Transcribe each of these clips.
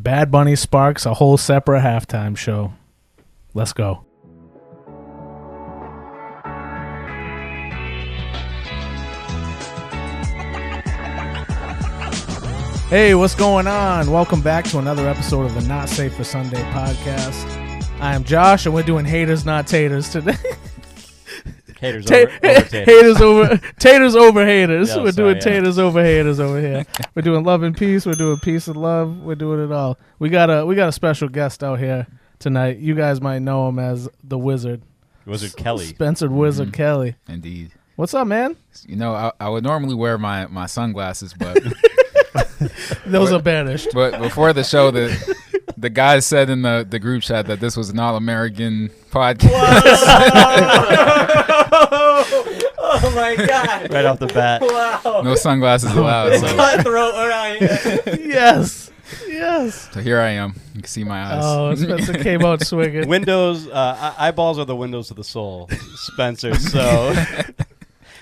Bad Bunny sparks a whole separate halftime show. Let's go. Hey, what's going on? Welcome back to another episode of the Not Safe for Sunday podcast. I am Josh, and we're doing Haters Not Taters today. Haters over taters. Taters over haters. Yeah, we're doing taters over haters over here. We're doing love and peace. We're doing peace and love. We're doing it all. We got a special guest out here tonight. You guys might know him as the Wizard. Wizard Kelly. Spencer Wizard Kelly. Indeed. What's up, man? You know, I would normally wear my sunglasses, but those are banished. But before the show, the guys said in the group chat that this was an all-American podcast. Oh my God! Right off the bat. Wow. No sunglasses allowed. So. Cutthroat around here. Yes. So here I am. You can see my eyes. Oh, Spencer came out swinging. Windows, eyeballs are the windows to the soul, Spencer. So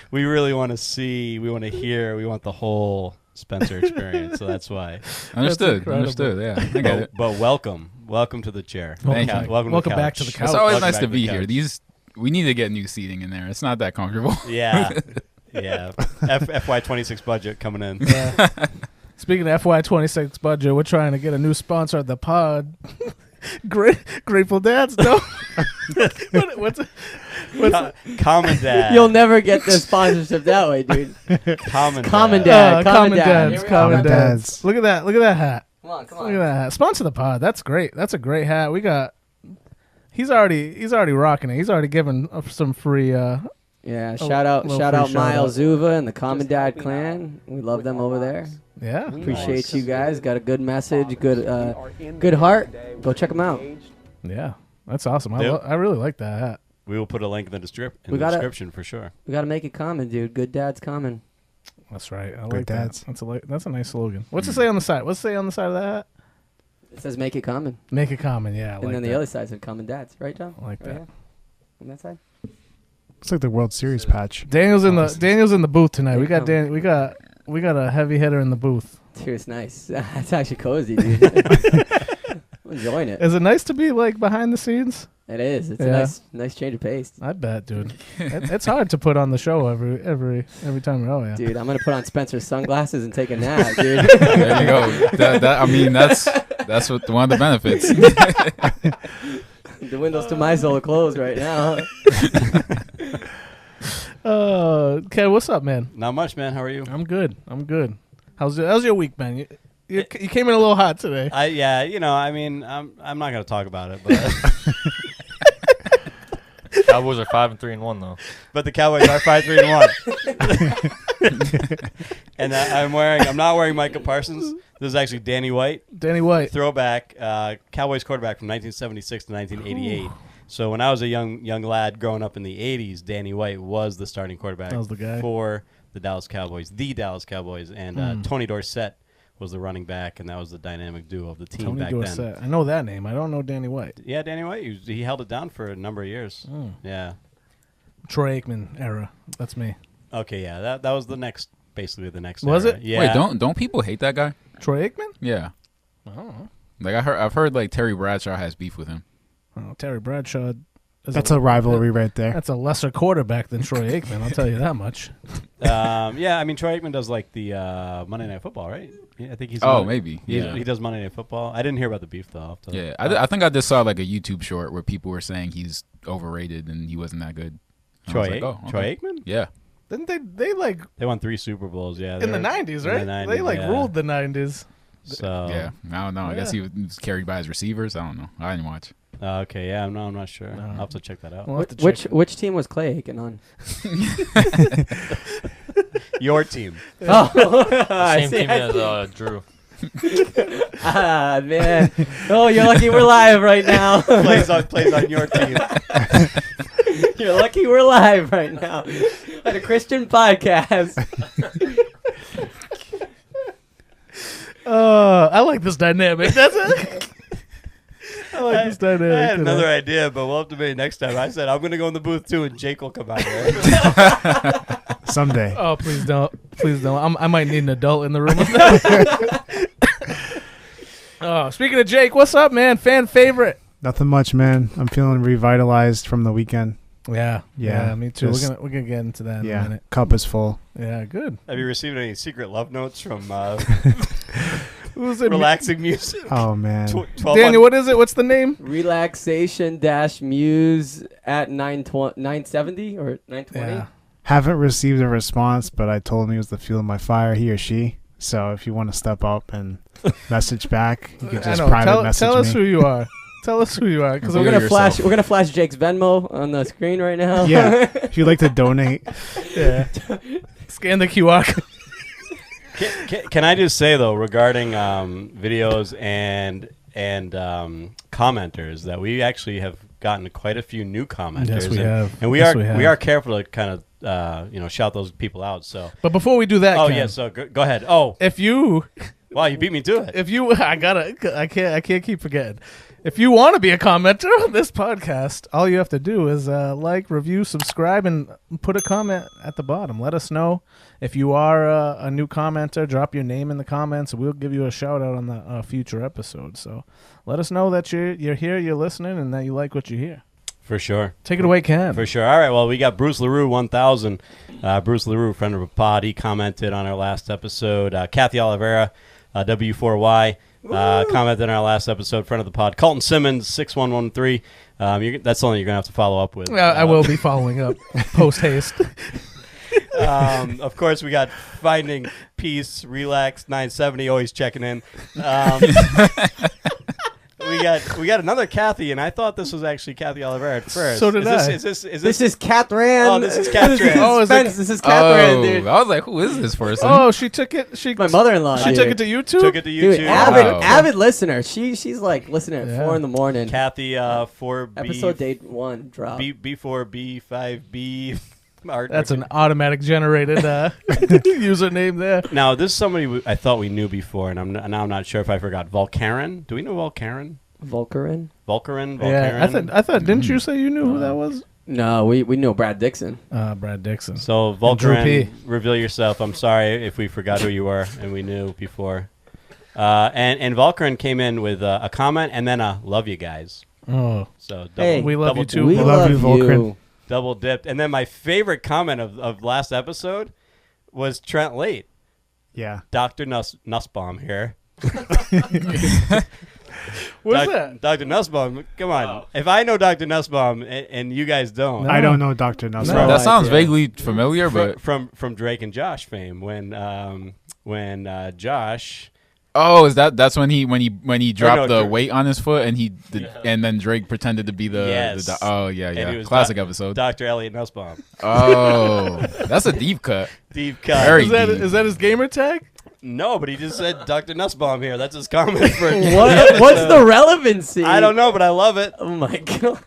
we really want to see, we want to hear, we want the whole Spencer experience. So that's why. Understood. Yeah, I get it. But welcome to the chair. Thank you. Welcome back to the couch. It's always Welcome nice back to to be the here. couch. We need to get new seating in there. It's not that comfortable. Yeah. FY26 budget coming in. Yeah. Speaking of FY26 budget, we're trying to get a new sponsor at the pod. Grateful Dads, no? what's Common Dad. You'll never get the sponsorship that way, dude. Common Common Dad. Dad. Common Dad. Dads. Common Dads. Look at that hat. Come on. Look at that hat. Sponsor the pod. That's great. That's a great hat. We got. He's already rocking it. He's already given some free. Yeah, shout out Miles Zuva and the Common Dad clan. We love them over there. Yeah, Appreciate you guys. Got a good message, good heart. Go check them out. Yeah, that's awesome. Yep. I really like that hat. We will put a link in the description for sure. We gotta make it common, dude. Good Dad's common. That's right. I Good like dads. that. That's a nice slogan. What's it say on the side? What's it say on the side of that hat? It says make it common. Make it common. Yeah, I And like then that. the other side said Common Dads, right, John? I like Right that. here? On that side. It's like the World Series patch. Daniel's in the booth tonight. We got There you we got a heavy hitter in the booth. Dude, it's nice. It's actually cozy, dude. I'm enjoying it. Is it nice to be like behind the scenes? It is. It's Yeah. a nice change of pace. I bet, dude. It's hard to put on the show every time we go. Yeah. Dude, I'm gonna put on Spencer's sunglasses and take a nap, dude. There you go. That's what one of the benefits. The windows to my soul are closed right now. Ken, what's up, man? Not much, man. How are you? I'm good. How's your week, man? You came in a little hot today. I'm not gonna talk about it, but Cowboys are 5-3-1 though. but the Cowboys are 5-3-1. And I'm not wearing Micah Parsons. This is actually Danny White. Danny White. Throwback, Cowboys quarterback from 1976 to 1988. So when I was a young lad growing up in the 80s, Danny White was the starting quarterback That was the guy. for the Dallas Cowboys, and Tony Dorsett was the running back, and that was the dynamic duo of the team Tony back Dorsett. then. I know that name. I don't know Danny White. Yeah, Danny White, he held it down for a number of years. Yeah. Troy Aikman era. That's me. Okay, yeah, that was basically the next. Was era. it? Yeah. Wait, don't people hate that guy? Troy Aikman? Yeah. I don't know. Like I've heard like Terry Bradshaw has beef with him. Oh, Terry Bradshaw. That's a rivalry right there. That's a lesser quarterback than Troy Aikman. I'll tell you that much. Yeah, I mean Troy Aikman does like the Monday Night Football, right? Yeah, I think he's. Maybe. Yeah. He does Monday Night Football. I didn't hear about the beef though. Yeah, I think I just saw like a YouTube short where people were saying he's overrated and he wasn't that good. And I was like, Troy Aikman? Yeah. Didn't they like They won 3 Super Bowls. Yeah, in the 90s, right? In the 90s, they like yeah. ruled the 90s. So Yeah. I don't know. I guess he was carried by his receivers. I don't know. I didn't watch. Okay, yeah, I'm not sure. No. I'll have to check that out. We'll have to check it. Which team was Clay Aiken on? Your team. Same team as Drew. Man. Oh, you're lucky we're live right now. plays on your team. You're lucky we're live right now at a Christian podcast. I like this dynamic. That's it. I like this dynamic. I had today. another idea, but we'll have to make it next time. I said I'm going to go in the booth too, and Jake will come out here. Someday. Oh, please don't. Please don't. I might need an adult in the room. Oh, speaking of Jake, what's up, man? Fan favorite. Nothing much, man. I'm feeling revitalized from the weekend. Yeah, me too. Just- We're gonna get into that in a Yeah, minute. cup is full. Yeah, good. Have you received any secret love notes from Who's it? relaxing music? Oh man, 12 Daniel, what is it? What's the name? Relaxation-muse at 970 or 920. Yeah. haven't received a response, but I told him he was the fuel of my fire, he or she. So if you want to step up and message back, you can I just know. private message tell me. us who you are. Tell us who you are, because We're Feel gonna yourself. flash. We're gonna flash Jake's Venmo on the screen right now. Yeah, if you'd like to donate. yeah. Scan the QR code. Can I just say though, regarding videos and commenters, that we actually have gotten quite a few new commenters. Yes, we have. And we Yes, are we have. we are careful to kind of shout those people out. So But before we do that, oh Ken, yeah, so go ahead. Oh if you wow, you beat me to it. I can't keep forgetting. If you want to be a commenter on this podcast, all you have to do is like, review, subscribe, and put a comment at the bottom. Let us know if you are a new commenter. Drop your name in the comments. We'll give you a shout out on the future episode. So let us know that you're here, you're listening, and that you like what you hear. For sure. Take it away, Cam. For sure. All right. Well, we got Bruce LaRue 1000. Bruce LaRue, friend of a pod. He commented on our last episode. Kathy Oliveira, W4Y, commented on our last episode. Friend of the pod. Colton Simmons, 6113. That's something you're going to have to follow up with. I will be following up post haste. Of course, we got Finding Peace, Relax 970, always checking in. We got another Kathy, and I thought this was actually Kathy Oliveira at first. So did I. Is this This is Catran. Oh, this is Catran. Oh, is it- Spence, this is Catran, dude. I was like, who is this person? Oh, she took it. My mother-in-law. She dude. took it to YouTube. took it to YouTube? Dude, avid, Wow. avid listener. She's like listening at Yeah. 4 in the morning. Kathy 4B. Episode date 1 drop. B4, B5B. That's an automatic generated username there. Now, this is somebody I thought we knew before, and now I'm not sure if I forgot. Volcaren? Do we know Volcaren? Volcarin? Volcaren? Yeah, I thought. Didn't you say you knew who that was? No, we know Brad Dixon. Brad Dixon. So, Drew P. Volcaren, reveal yourself. I'm sorry if we forgot who you were and we knew before. And Volcaren came in with a comment and then a love you guys. Oh, So double, Hey, we love double you too. We love love you, you. Volcarin. Double dipped. And then my favorite comment of last episode was Trent Late. Yeah, Dr. Nussbaum here. what's that? Dr. Nussbaum, come on. If I know Dr. Nussbaum and you guys don't. No. I don't know Dr. Nussbaum. No. that sounds idea. vaguely familiar, but from Drake and Josh fame when Josh is that's when he dropped the Drake. weight on his foot and and then Drake pretended to be the Yes. yeah he was classic episode. Dr. Elliot Nussbaum. Oh, that's a deep cut. Deep cut. Very Is that his gamer tag? No, but he just said Dr. Nussbaum here. That's his comment for What's the relevancy? I don't know, but I love it. Oh my god.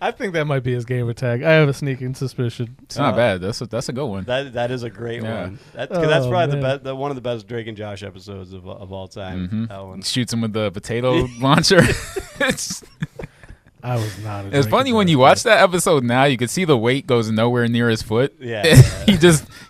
I think that might be his gamer tag. I have a sneaking suspicion. It's not bad. That's a good one. That is a great Yeah. one. That's Oh, probably man. the one of the best Drake and Josh episodes of all time. That one. Shoots him with the potato launcher. I was not. It's funny when you watch that episode now, you can see the weight goes nowhere near his foot. Yeah.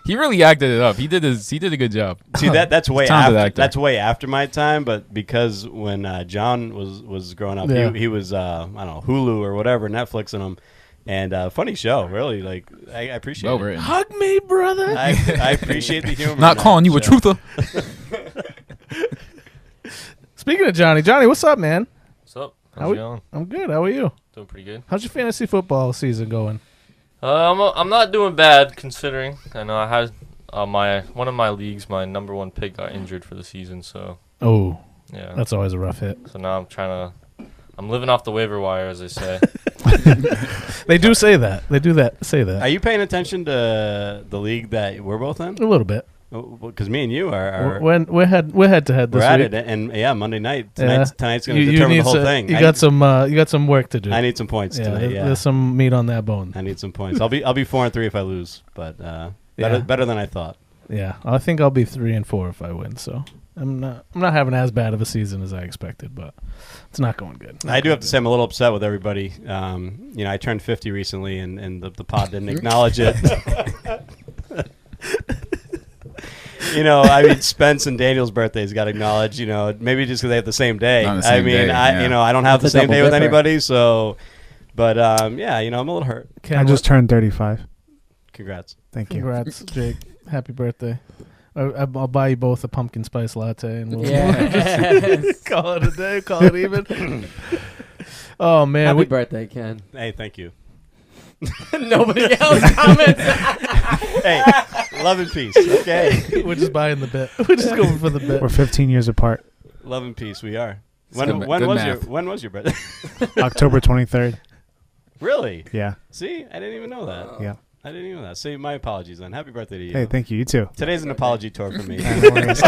he really acted it up. He did a good job. See that's way Talented after actor. that's way after my time, but because when John was growing up, Yeah. he was I don't know, Hulu or whatever, Netflixing him, and funny show, really. Like I appreciate Well it. written. Hug me, brother. I appreciate the humor. Not in calling that you a show. truther. Speaking of Johnny, what's up, man? What's up? How How's we- it going? I'm good. How are you? Doing pretty good. How's your fantasy football season going? I'm not doing bad considering. I know I had one of my leagues, my number 1 pick got injured for the season, so Oh, yeah. that's always a rough hit. So now I'm living off the waiver wire, as they say. They do say that. They do say Are that you paying attention to the league that we're both in? a little bit. Because me and you are We're head to head this we're at week. it, and yeah, Monday night. Yeah. Tonight's going to determine the whole thing. You got some work to do. I need some points yeah, tonight. Yeah, there's some meat on that bone. I need some points. I'll be 4-3 if I lose, but Yeah. better than I thought. Yeah, I think I'll be 3-4 if I win. So I'm not having as bad of a season as I expected, but it's not going good. I do have to say I'm a little upset with everybody. I turned 50 recently, and the pod didn't acknowledge it. I mean, Spence and Daniel's birthdays got acknowledged. Maybe just because they have the same day. On the same day, yeah. I don't have That's the a same day double with dipper. anybody. So, but yeah, I'm a little hurt. I just turned 35. Congrats. Thank you. Congrats, Jake. Happy birthday. I'll buy you both a pumpkin spice latte, and we'll Yes. call it a day. Call it even. Oh man, Happy birthday, Ken. Hey, thank you. Nobody else comments. Hey, love and peace. Okay, we're just buying the bit. We're just going for the bit. We're 15 years apart. love and peace. We are. Good When math. was your birthday? October 23rd. Really? Yeah. See, I didn't even know that. Yeah. I didn't even know that. See, my apologies then. Happy birthday to you. Hey, thank you. You too. Today's an apology tour for me. No worries.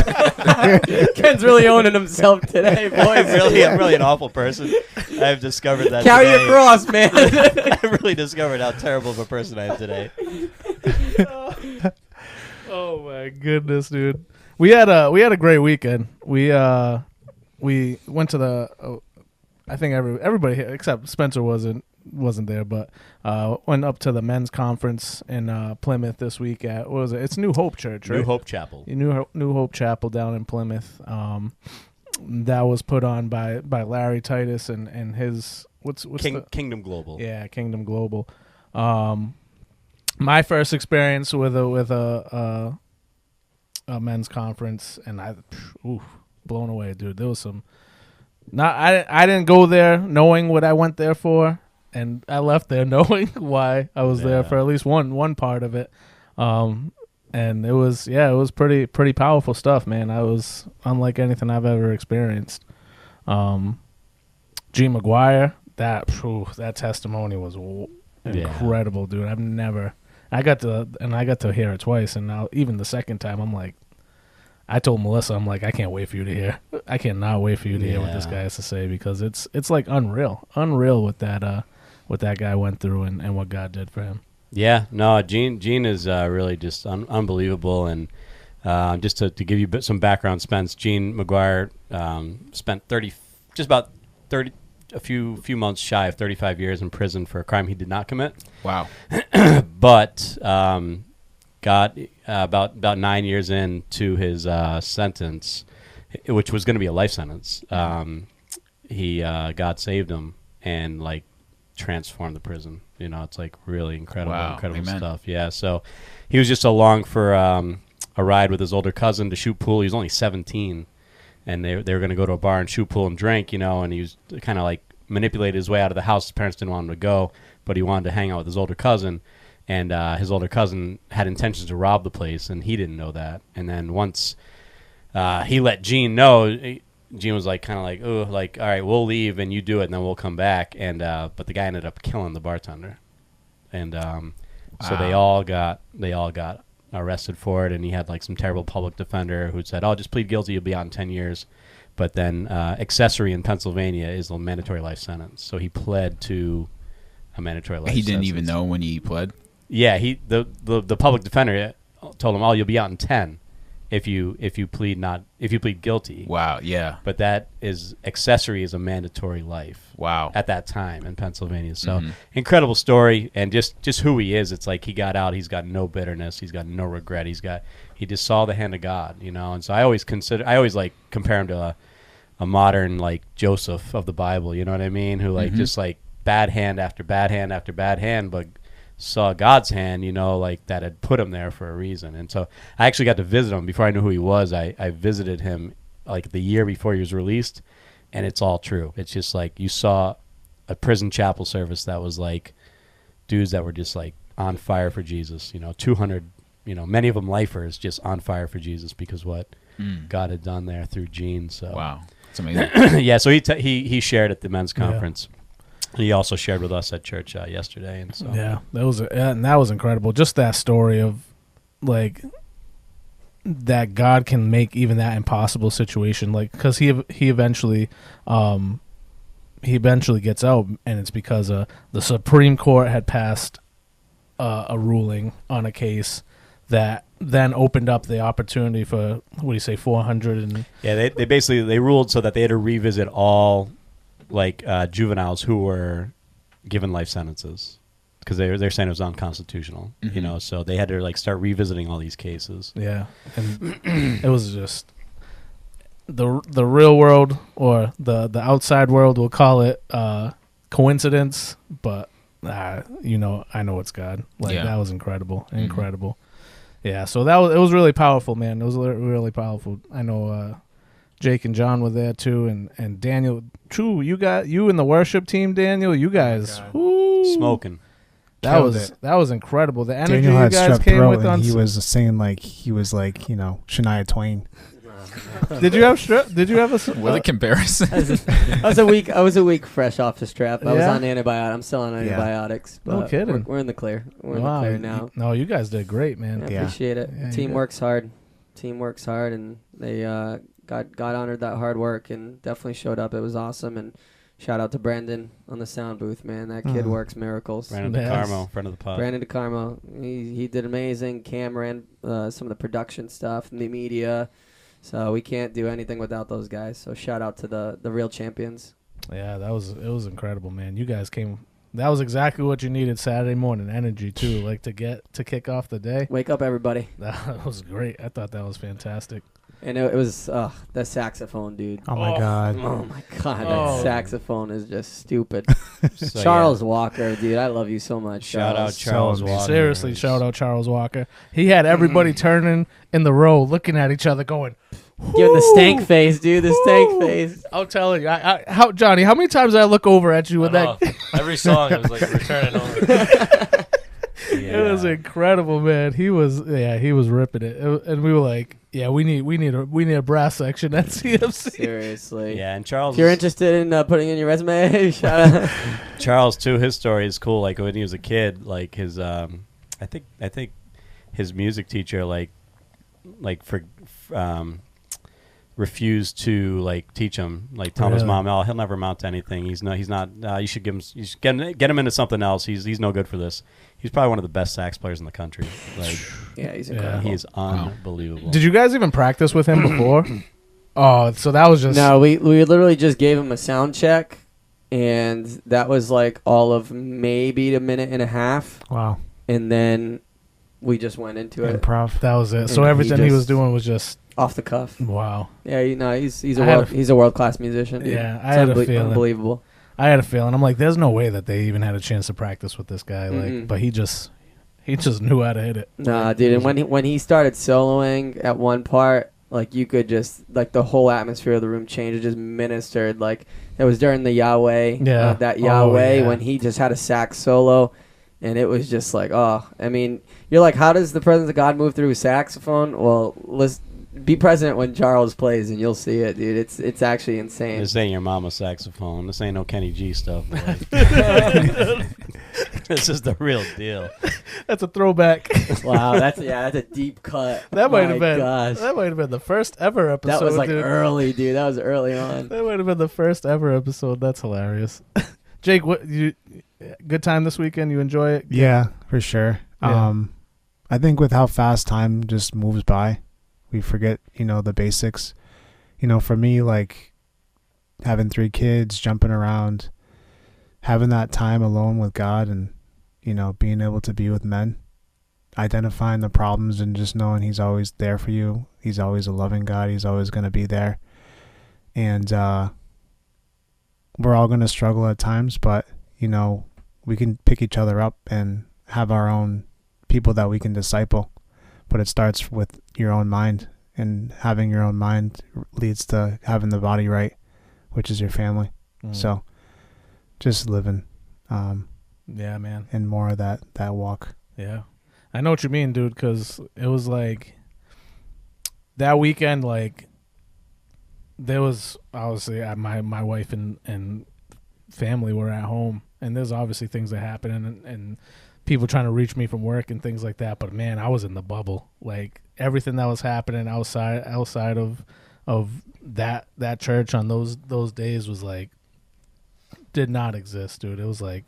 Ken's really owning himself today, boys. I'm really an awful person. I've discovered that Carry today. your cross, man. I really discovered how terrible of a person I am today. Oh my goodness, dude. We had a great weekend. We went to the I think everybody here except Spencer wasn't there, but went up to the men's conference in Plymouth this week at what was it? It's New Hope Church, right? New Hope Chapel. New Hope Chapel down in Plymouth. That was put on by Larry Titus and his what's Kingdom Global. Yeah, Kingdom Global. My first experience with a men's conference, and blown away, dude. There was some. I didn't go there knowing what I went there for, and I left there knowing why I was there for at least one part of it. And it was pretty powerful stuff, man. I was unlike anything I've ever experienced. G. McGuire, that testimony was incredible, dude. I got to hear it twice, and now even the second time, I'm like, I told Melissa, I'm like, I can't wait for you to hear. I cannot wait for you to hear what this guy has to say, because it's like unreal what that guy went through and what God did for him. Yeah, no, Gene is really just unbelievable, and just to give you some background, Spence, Gene McGuire spent a few months shy of 35 years in prison for a crime he did not commit. Wow. But got about 9 years into his sentence, which was going to be a life sentence. God saved him and transformed the prison. It's really incredible Amen. stuff. Yeah, so he was just along for a ride with his older cousin to shoot pool. He was only 17, and they were going to go to a bar and shoot pool and drink, and he was kind of manipulated his way out of the house. His parents didn't want him to go, but he wanted to hang out with his older cousin, and his older cousin had intentions to rob the place, and he didn't know that. And then once he let Gene know, Gene was all right, we'll leave and you do it, and then we'll come back. And but the guy ended up killing the bartender, and so they all got arrested for it. And he had some terrible public defender who said, "Oh, just plead guilty, you'll be out in 10 years." But then accessory in Pennsylvania is a mandatory life sentence, so he pled to a mandatory life sentence. He didn't even know when he pled? Yeah, the public defender told him, "Oh, you'll be out in 10 if you plead guilty." Wow, yeah. But that is accessory is a mandatory life. Wow. At that time in Pennsylvania. So incredible story, and just who he is. It's he got out, he's got no bitterness, he's got no regret. He just saw the hand of God, And so I always compare him to a modern Joseph of the Bible, you know what I mean? Who just bad hand after bad hand after bad hand, but saw God's hand, that had put him there for a reason. And so I actually got to visit him before I knew who he was. I visited him the year before he was released, and it's all true. It's just you saw a prison chapel service that was dudes that were just on fire for Jesus, 200, many of them lifers, just on fire for Jesus because what God had done there through Gene. So wow, it's amazing. Yeah, so he shared at the men's conference. He also shared with us at church yesterday, and so that was incredible. Just that story of that God can make even that impossible situation, because he eventually gets out, and it's because the Supreme Court had passed a ruling on a case that then opened up the opportunity for 400 and they basically ruled so that they had to revisit all juveniles who were given life sentences, because they're saying it was unconstitutional. You know, so they had to like start revisiting all these cases. Yeah, and it was just the real world, or the outside world will call it coincidence, but you know, I know it's God. Like that was incredible. Yeah, so it was really powerful, man. It was really powerful. I know Jake and John were there too, and Daniel. True, you and the worship team, Daniel. You guys, Smoking. That was incredible. The energy Daniel you had guys strep came throat with and on. he was saying like he was like, you know, Shania Twain. Did you have strep? Did you have a? What a comparison. I was a week fresh off the strep. I was Yeah? on antibiotics. I'm still on antibiotics. No But kidding. We're in the clear. We're Wow. in the clear now. No, you guys did great, man. I Yeah. appreciate it. Yeah, you Team did. works hard. Team works hard, and they God honored that hard work and definitely showed up. It was awesome. And shout out to Brandon on the sound booth, man. That kid works miracles. Brandon Yes. DeCarmo, friend of the pod. Brandon DeCarmo, he did amazing. Cam ran some of the production stuff, the media. So we can't do anything without those guys. So shout out to the real champions. Yeah, it was incredible, man. You guys came. That was exactly what you needed Saturday morning energy too, like to kick off the day. Wake up, everybody. That was great. I thought that was fantastic. And it was the saxophone, dude. Oh my God. Oh my God, Oh. that saxophone is just stupid. So, Charles Walker, dude, I love you so much. Shout out Charles. Charles Walker. Seriously, shout out Charles Walker. He had everybody turning in the row, looking at each other, going, Giving the stank face, dude. The stank Woo! face. I'm telling you, Johnny, how many times did I look over at you with I that? know. Every song it was like returning over. It was incredible, man. He was ripping it, and we were like, yeah, we need a brass section at CFC. Seriously. Yeah, and Charles. If you're interested in putting in your resume, shout out. Charles too. His story is cool. Like when he was a kid, like his I think his music teacher refused to like teach him, like tell his mom, "Oh, he'll never amount to anything. He's not. You should get him into something else. He's no good for this." He's probably one of the best sax players in the country. Like, Yeah, he's incredible. he is unbelievable. Did you guys even practice with him before? Oh, so that was just No, we literally just gave him a sound check, and that was like all of maybe a minute and a half, Wow. and then we just went into it Improv. that was it. So And everything he was doing was just off the cuff. wow. Yeah, he's I a world class musician. Dude. Yeah, I It's had a feeling. unbelievable. I had a feeling. I'm like, there's no way that they even had a chance to practice with this guy. Like, Mm-mm. but he just knew how to hit it. Nah, dude, and when he started soloing at one part, like you could just like the whole atmosphere of the room changed. It just ministered. Like it was during the Yahweh, Yeah. that Oh, Yahweh yeah. when he just had a sax solo, and it was just like, oh, I mean, you're like, how does the presence of God move through a saxophone? Well, let's be present when Charles plays, and you'll see it, dude. It's actually insane. This ain't your mama's saxophone. This ain't no Kenny G stuff. Boy. This is the real deal. That's a throwback. Wow, that's a deep cut. That might My have been. gosh. That might have been the first ever episode. That was like dude. early, dude. That was early on. That might have been the first ever episode. That's hilarious. Jake, good time this weekend? You enjoy it? Yeah, for sure. Yeah. I think with how fast time just moves by, we forget, the basics. For me, like having 3 kids, jumping around, having that time alone with God and, being able to be with men, identifying the problems and just knowing he's always there for you. He's always a loving God. He's always going to be there. And we're all going to struggle at times, but, we can pick each other up and have our own people that we can disciple. But it starts with your own mind, and having your own mind leads to having the body right, which is your family. So just living Yeah, man. in more of that walk. Yeah. I know what you mean, dude, because it was like that weekend, like there was obviously my wife and family were at home, and there's obviously things that happen and people trying to reach me from work and things like that. But man, I was in the bubble. Like everything that was happening outside of that church on those days was like did not exist, dude. It was like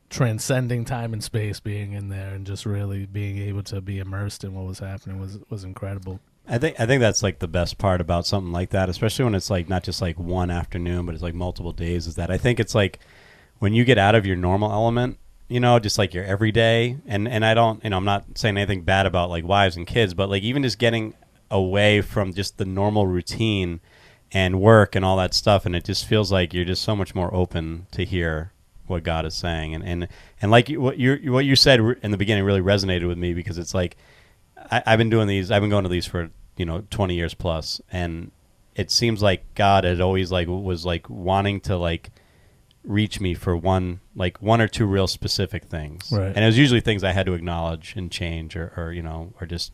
transcending time and space, being in there and just really being able to be immersed in what was happening was incredible. I think that's like the best part about something like that, especially when it's like not just like one afternoon, but it's like multiple days, is that I think it's like when you get out of your normal element just like your everyday, and I don't, I'm not saying anything bad about like wives and kids, but like even just getting away from just the normal routine and work and all that stuff, and it just feels like you're just so much more open to hear what God is saying, and like what you said in the beginning really resonated with me, because it's like I've been going to these for 20 years plus, and it seems like God had always was wanting to reach me for one or two real specific things, right. And it was usually things I had to acknowledge and change or just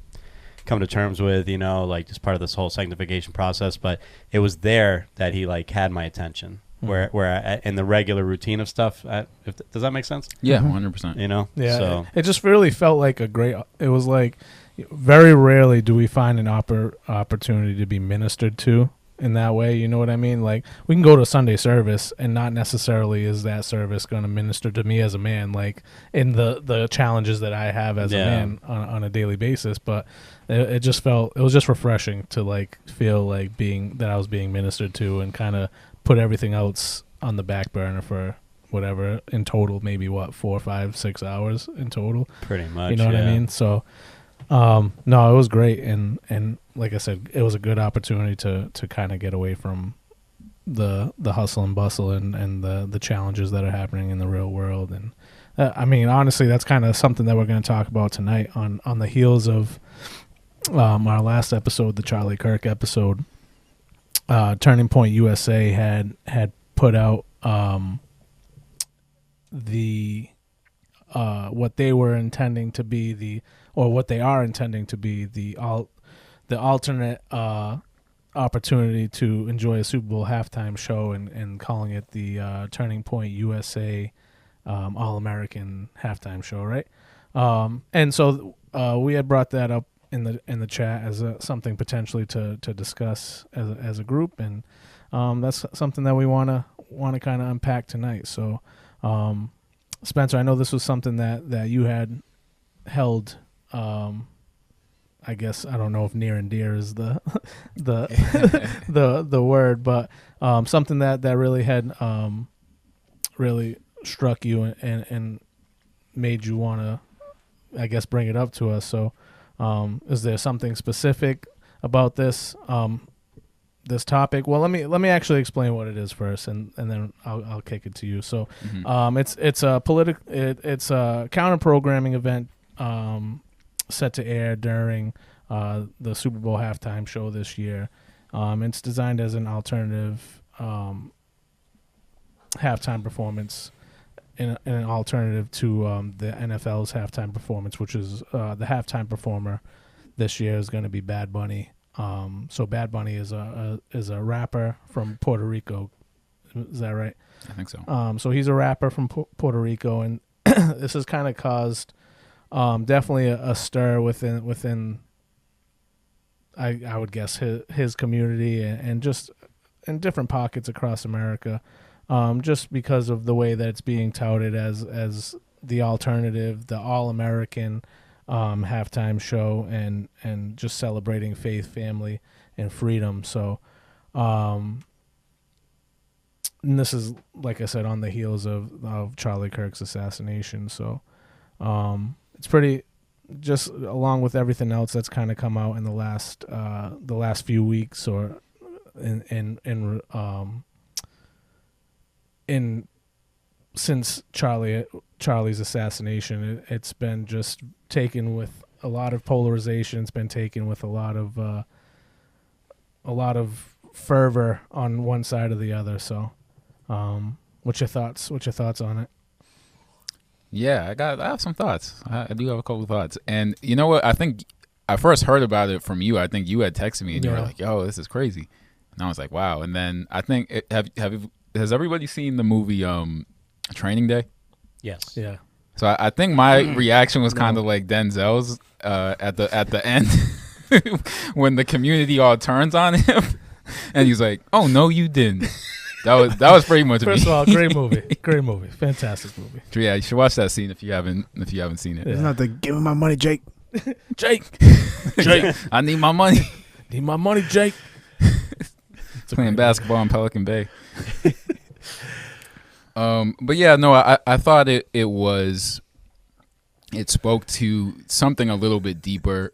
come to terms with, just part of this whole sanctification process. But it was there that he had my attention, where I, in the regular routine of stuff. Does that make sense? Yeah, 100%. Yeah. So it just really felt like a great. It was like very rarely do we find an opportunity to be ministered to in that way. You know what I mean? Like, we can go to a Sunday service and not necessarily is that service going to minister to me as a man, like in the challenges that I have as a man on a daily basis. But it was just refreshing to feel that I was being ministered to, and kind of put everything else on the back burner for whatever, in total, maybe 4, 5, 6 hours in total. Pretty much. You know what I mean? So no, it was great, and like I said, it was a good opportunity to kind of get away from the hustle and bustle and the challenges that are happening in the real world. And I mean, honestly, that's kind of something that we're going to talk about tonight on the heels of our last episode, the Charlie Kirk episode. Turning Point USA had put out what they were intending to be what they are intending to be the alternate opportunity to enjoy a Super Bowl halftime show, and calling it the Turning Point USA All-American halftime show, right? And so we had brought that up in the chat as something potentially to discuss as a group, and that's something that we want to kind of unpack tonight. So Spencer, I know this was something that you had held, I guess, I don't know if near and dear is the the word, but something that really had really struck you and made you want to, I guess, bring it up to us. So is there something specific about this topic? Well, let me actually explain what it is first, and then I'll kick it to you. So it's a counter programming event set to air during the Super Bowl halftime show this year. It's designed as an alternative halftime performance, in an alternative to the NFL's halftime performance, which is the halftime performer this year is going to be Bad Bunny. So Bad Bunny is a rapper from Puerto Rico. Is that right? I think so. So he's a rapper from Puerto Rico, and this has kind of caused definitely a stir within I would guess his community, and just in different pockets across America, just because of the way that it's being touted as the alternative, the all-American halftime show, and just celebrating faith, family, and freedom. So and this is, like I said, on the heels of Charlie Kirk's assassination. So it's pretty, just along with everything else that's kind of come out in the last few weeks, or since Charlie's assassination, it's been just taken with a lot of polarization. It's been taken with a lot of fervor on one side or the other. So, what's your thoughts? What's your thoughts on it? Yeah, I have some thoughts. I do have a couple of thoughts. And you know what? I think I first heard about it from you. I think you had texted me and you were like, "Yo, this is crazy." And I was like, "Wow." And then I think has everybody seen the movie Training Day? Yes. Yeah. So I think my reaction was kind of like Denzel's at the end when the community all turns on him, and he's like, "Oh no, you didn't." That was pretty much me. First of all, great movie, fantastic movie. Yeah, you should watch that scene if you haven't seen it. It's not the give me my money, Jake. Jake, I need my money. need my money, Jake. Playing basketball in Pelican Bay. But yeah, no, I thought it spoke to something a little bit deeper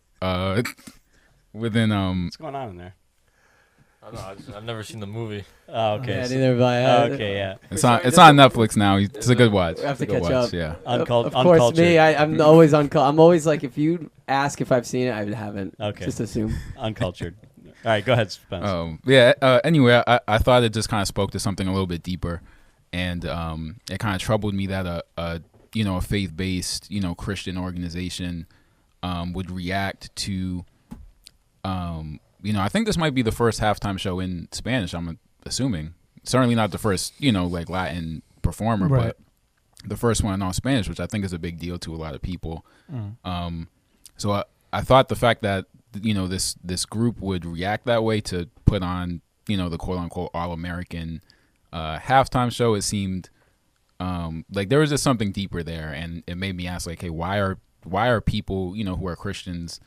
within What's going on in there? I don't know. I've never seen the movie. Oh, okay. Yeah, so- neither have I. okay, yeah. It's on Netflix now. It's a good watch. We have to It's a good catch watch, up. Yeah. Of course, me. I'm always I'm always like, if you ask if I've seen it, I haven't. Okay. Just assume. Uncultured. All right, go ahead, Spence. Anyway, I thought it just kind of spoke to something a little bit deeper, and it kind of troubled me that a faith-based Christian organization would react to I think this might be the first halftime show in Spanish. I'm assuming certainly not the first like Latin performer, Right. but the first one in all Spanish, which I think is a big deal to a lot of people. So I thought the fact that this group would react that way to put on the quote unquote all American halftime show, it seemed like there was just something deeper there, and it made me ask, like, hey, why are people who are Christians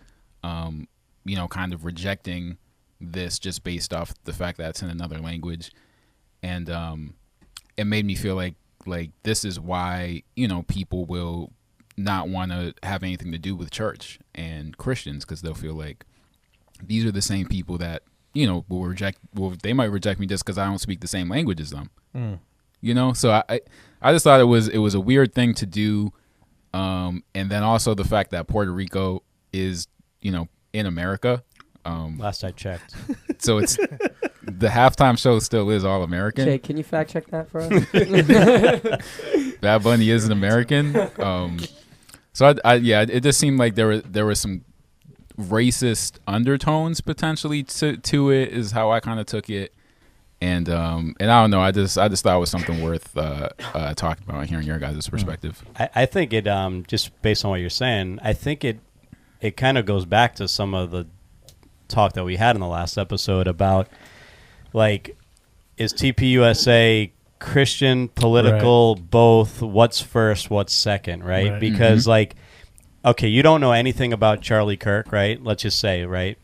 kind of rejecting this just based off the fact that it's in another language. And it made me feel like this is why people will not want to have anything to do with church and Christians, because they'll feel like these are the same people that will reject. Well, they might reject me just because I don't speak the same language as them. So I just thought it was a weird thing to do, and then also the fact that Puerto Rico is in America. Last I checked. So it's the halftime show still is all American. Jay, can you fact check that for us? Bad Bunny is an American. So it just seemed like there was some racist undertones potentially to it, is how I kind of took it. And I don't know. I just thought it was something worth talking about and hearing your guys' perspective. I think it just based on what you're saying, I think it kind of goes back to some of the talk that we had in the last episode about, like, is TPUSA Christian, political, both? What's first, what's second, right? Because like, okay, you don't know anything about Charlie Kirk, right? Let's just say, right?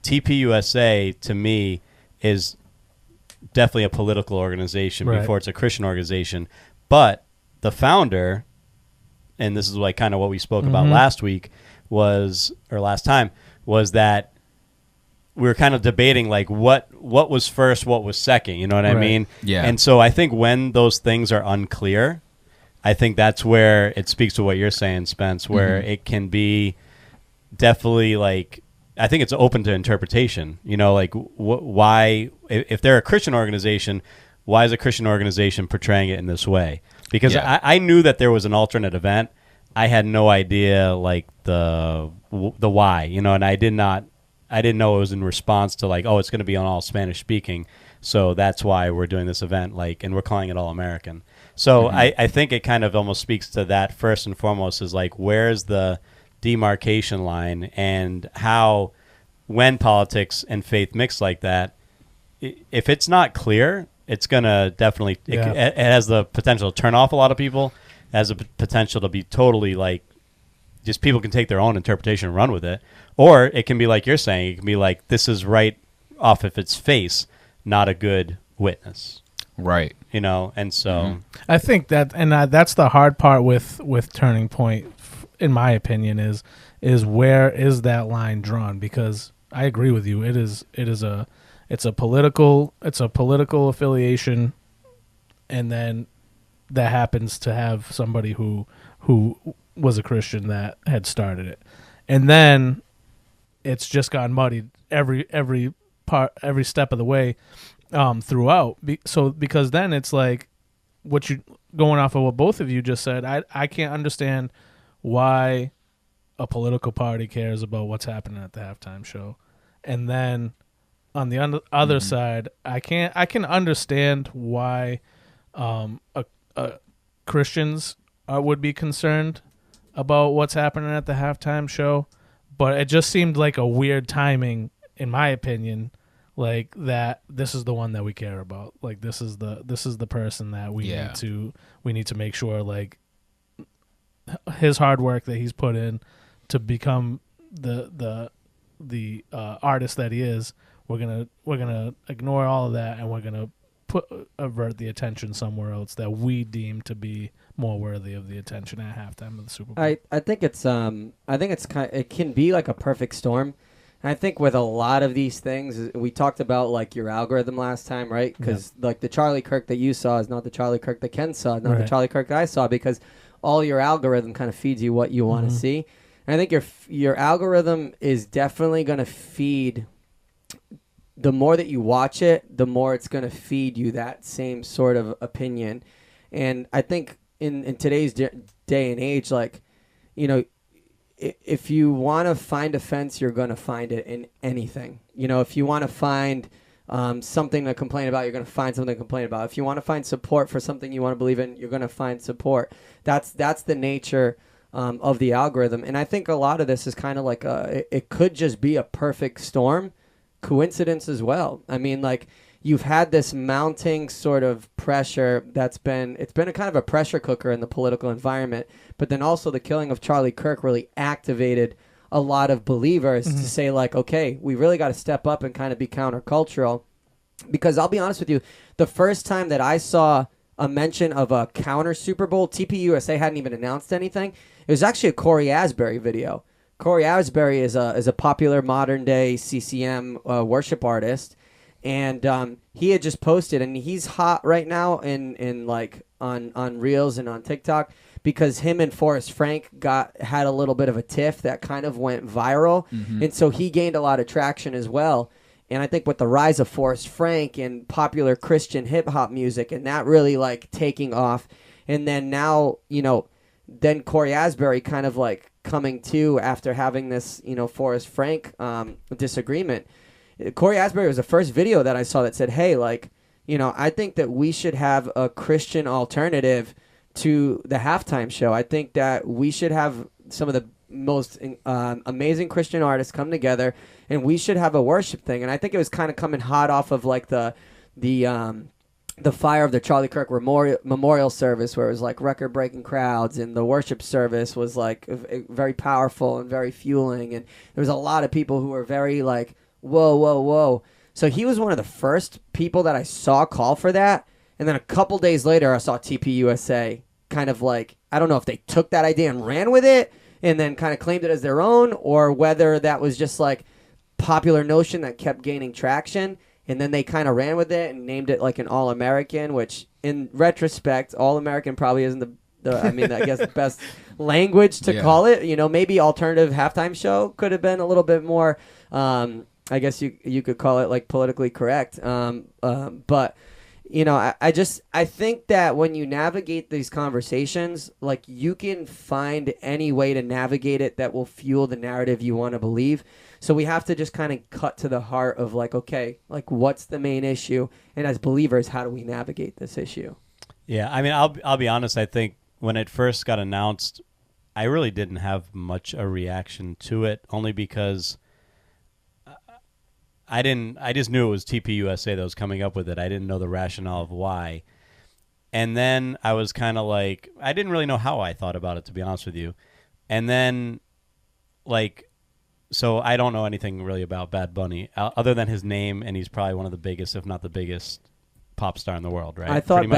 TPUSA to me is definitely a political organization before it's a Christian organization. But the founder, and this is like kind of what we spoke about last time, was that we were kind of debating like what was first, what was second, you know what I mean? Yeah. And so I think when those things are unclear, I think that's where it speaks to what you're saying, Spence, where it can be definitely like, I think it's open to interpretation, like why, if they're a Christian organization, why is a Christian organization portraying it in this way? Because I knew that there was an alternate event. I had no idea like the why, and I didn't know it was in response to like, oh, it's going to be on all Spanish speaking, so that's why we're doing this event, like, and we're calling it all American. So I think it kind of almost speaks to that first and foremost, is like, where's the demarcation line, and how, when politics and faith mix like that, if it's not clear, it's going to definitely, it has the potential to turn off a lot of people. It has the potential to be totally like, just people can take their own interpretation and run with it. Or it can be like you're saying, it can be like, this is right off of its face, not a good witness. Right. And so I think that, and that's the hard part with Turning Point, in my opinion, is where is that line drawn? Because I agree with you. It's a political affiliation, and then that happens to have somebody who was a Christian that had started it, and then it's just gotten muddied every step of the way throughout. Because then it's like, what you going off of what both of you just said, I can't understand why a political party cares about what's happening at the halftime show. And then on the other side, I can understand why Christians would be concerned about what's happening at the halftime show, but it just seemed like a weird timing, in my opinion, like that this is the one that we care about. Like this is the person that we need to make sure, like, his hard work that he's put in to become the artist that he is, we're gonna ignore all of that, and we're gonna avert the attention somewhere else that we deem to be more worthy of the attention at halftime of the Super Bowl. I think it's it can be like a perfect storm. And I think with a lot of these things, we talked about like your algorithm last time, right? Because like the Charlie Kirk that you saw is not the Charlie Kirk that Ken saw, not the Charlie Kirk that I saw, because all your algorithm kind of feeds you what you want to see. And I think your algorithm is definitely going to feed. The more that you watch it, the more it's going to feed you that same sort of opinion. And I think in today's day and age, like, you know, if you want to find offense, you're going to find it in anything. You know, if you want to find something to complain about, you're going to find something to complain about. If you want to find support for something you want to believe in, you're going to find support. That's the nature of the algorithm. And I think a lot of this is kind of like it could just be a perfect storm. Coincidence as well. I mean, like, you've had this mounting sort of pressure it's been a kind of a pressure cooker in the political environment, but then also the killing of Charlie Kirk really activated a lot of believers to say, like, okay, we really got to step up and kind of be countercultural. Because I'll be honest with you, the first time that I saw a mention of a counter Super Bowl, TPUSA hadn't even announced anything. It was actually a Corey Asbury video. Corey Asbury is a popular modern day CCM worship artist, and he had just posted, and he's hot right now in like on Reels and on TikTok, because him and Forrest Frank had a little bit of a tiff that kind of went viral, and so he gained a lot of traction as well. And I think with the rise of Forrest Frank and popular Christian hip hop music, and that really like taking off, and then now, you know, then Corey Asbury kind of like coming to after having this, you know, Forrest Frank disagreement. Corey Asbury was the first video that I saw that said, hey, like, you know, I think that we should have a Christian alternative to the halftime show. I think that we should have some of the most amazing Christian artists come together, and we should have a worship thing. And I think it was kind of coming hot off of like the fire of the Charlie Kirk memorial service, where it was like record-breaking crowds, and the worship service was like very powerful and very fueling, and there was a lot of people who were very like, whoa, whoa, whoa. So he was one of the first people that I saw call for that, and then a couple days later I saw TPUSA kind of like, I don't know if they took that idea and ran with it and then kind of claimed it as their own, or whether that was just like popular notion that kept gaining traction. And then they kind of ran with it and named it like an All-American, which in retrospect, All-American probably isn't I guess the best language to call it. You know, maybe alternative halftime show could have been a little bit more, I guess you could call it like politically correct. But, you know, I think that when you navigate these conversations, like, you can find any way to navigate it that will fuel the narrative you want to believe. So we have to just kind of cut to the heart of like, okay, like, what's the main issue? And as believers, how do we navigate this issue? Yeah, I mean, I'll be honest. I think when it first got announced, I really didn't have much a reaction to it, only because I just knew it was TPUSA that was coming up with it. I didn't know the rationale of why. And then I was kind of like, I didn't really know how I thought about it, to be honest with you. And then, like, so I don't know anything really about Bad Bunny other than his name, and he's probably one of the biggest, if not the biggest, pop star in the world, right? I thought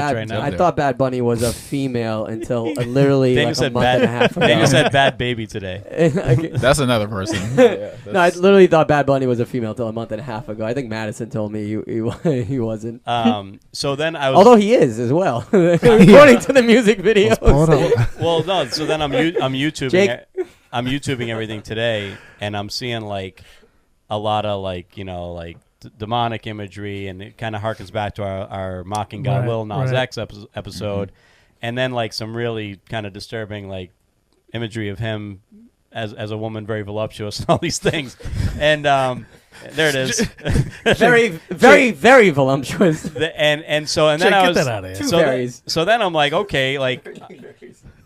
Bad Bunny was a female until literally like a month and a half ago. Daniel said Bad Baby today. That's another person. No, I literally thought Bad Bunny was a female until a month and a half ago. I think Madison told me he wasn't. So then I was, although he is as well, according to the music video. Well, no. So then I'm YouTubing. I'm YouTubing everything today, and I'm seeing like a lot of like, you know, like demonic imagery, and it kind of harkens back to our Mocking God Lil Nas X episode, and then like some really kind of disturbing like imagery of him as a woman, very voluptuous, and all these things, and there it is, very, very, very voluptuous, and so then I was get that out of here. So then I'm like, okay, like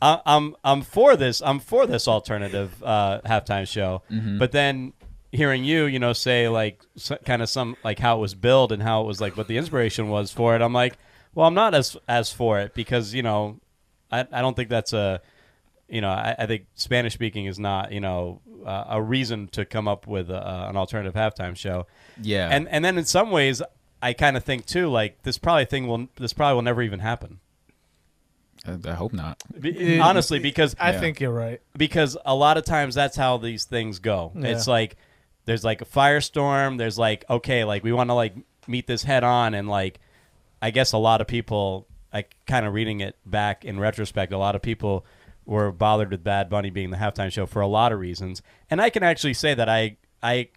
I'm for this alternative halftime show, but then hearing you know, say like kind of some like how it was billed and how it was like what the inspiration was for it, I'm like, well, I'm not as for it, because, you know, I don't think that's I think Spanish speaking is not, you know, a reason to come up with an alternative halftime show. Yeah. And then in some ways, I kind of think too, like this probably will never even happen. I hope not. Honestly, because I think you're right. Because a lot of times that's how these things go. Yeah. It's like there's like a firestorm. There's like, okay, like we want to like meet this head on, and like I guess a lot of people, like kind of reading it back in retrospect, a lot of people were bothered with Bad Bunny being the halftime show for a lot of reasons, and I can actually say that I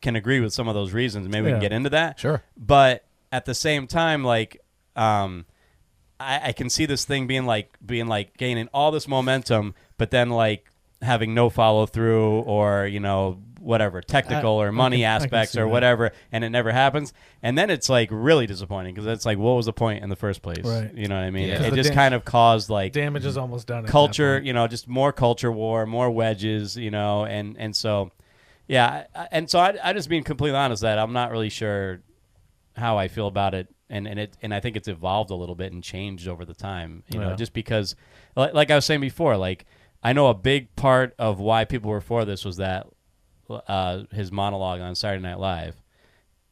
can agree with some of those reasons. Maybe we can get into that. Sure. But at the same time, like I can see this thing being like gaining all this momentum, but then like having no follow through or whatever technical or money aspects or whatever, and it never happens. And then it's like really disappointing because it's like, what was the point in the first place? Right. You know what I mean? Yeah. It just kind of caused like damage is almost done. Culture, just more culture war, more wedges, and so yeah, and so I just being completely honest that I'm not really sure how I feel about it. And I think it's evolved a little bit and changed over the time, just because, like I was saying before, like I know a big part of why people were for this was that his monologue on Saturday Night Live,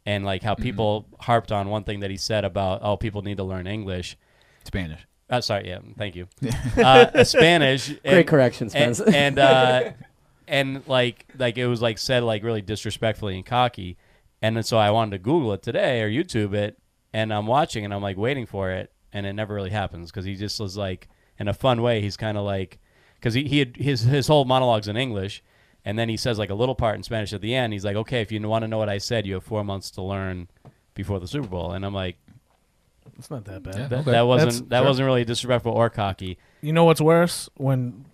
and like how people harped on one thing that he said about people need to learn English, Spanish. Sorry, yeah, thank you, Spanish. Great correction, Spence. And like it was like said like really disrespectfully and cocky, and then so I wanted to Google it today or YouTube it. And I'm watching and I'm like waiting for it, and it never really happens because he just was like, in a fun way, he's kind of like, because he had his whole monologue's in English, and then he says like a little part in Spanish at the end. He's like, okay, if you want to know what I said, you have 4 months to learn before the Super Bowl. And I'm like, it's not that bad. Yeah, that wasn't really disrespectful or cocky. You know what's worse? When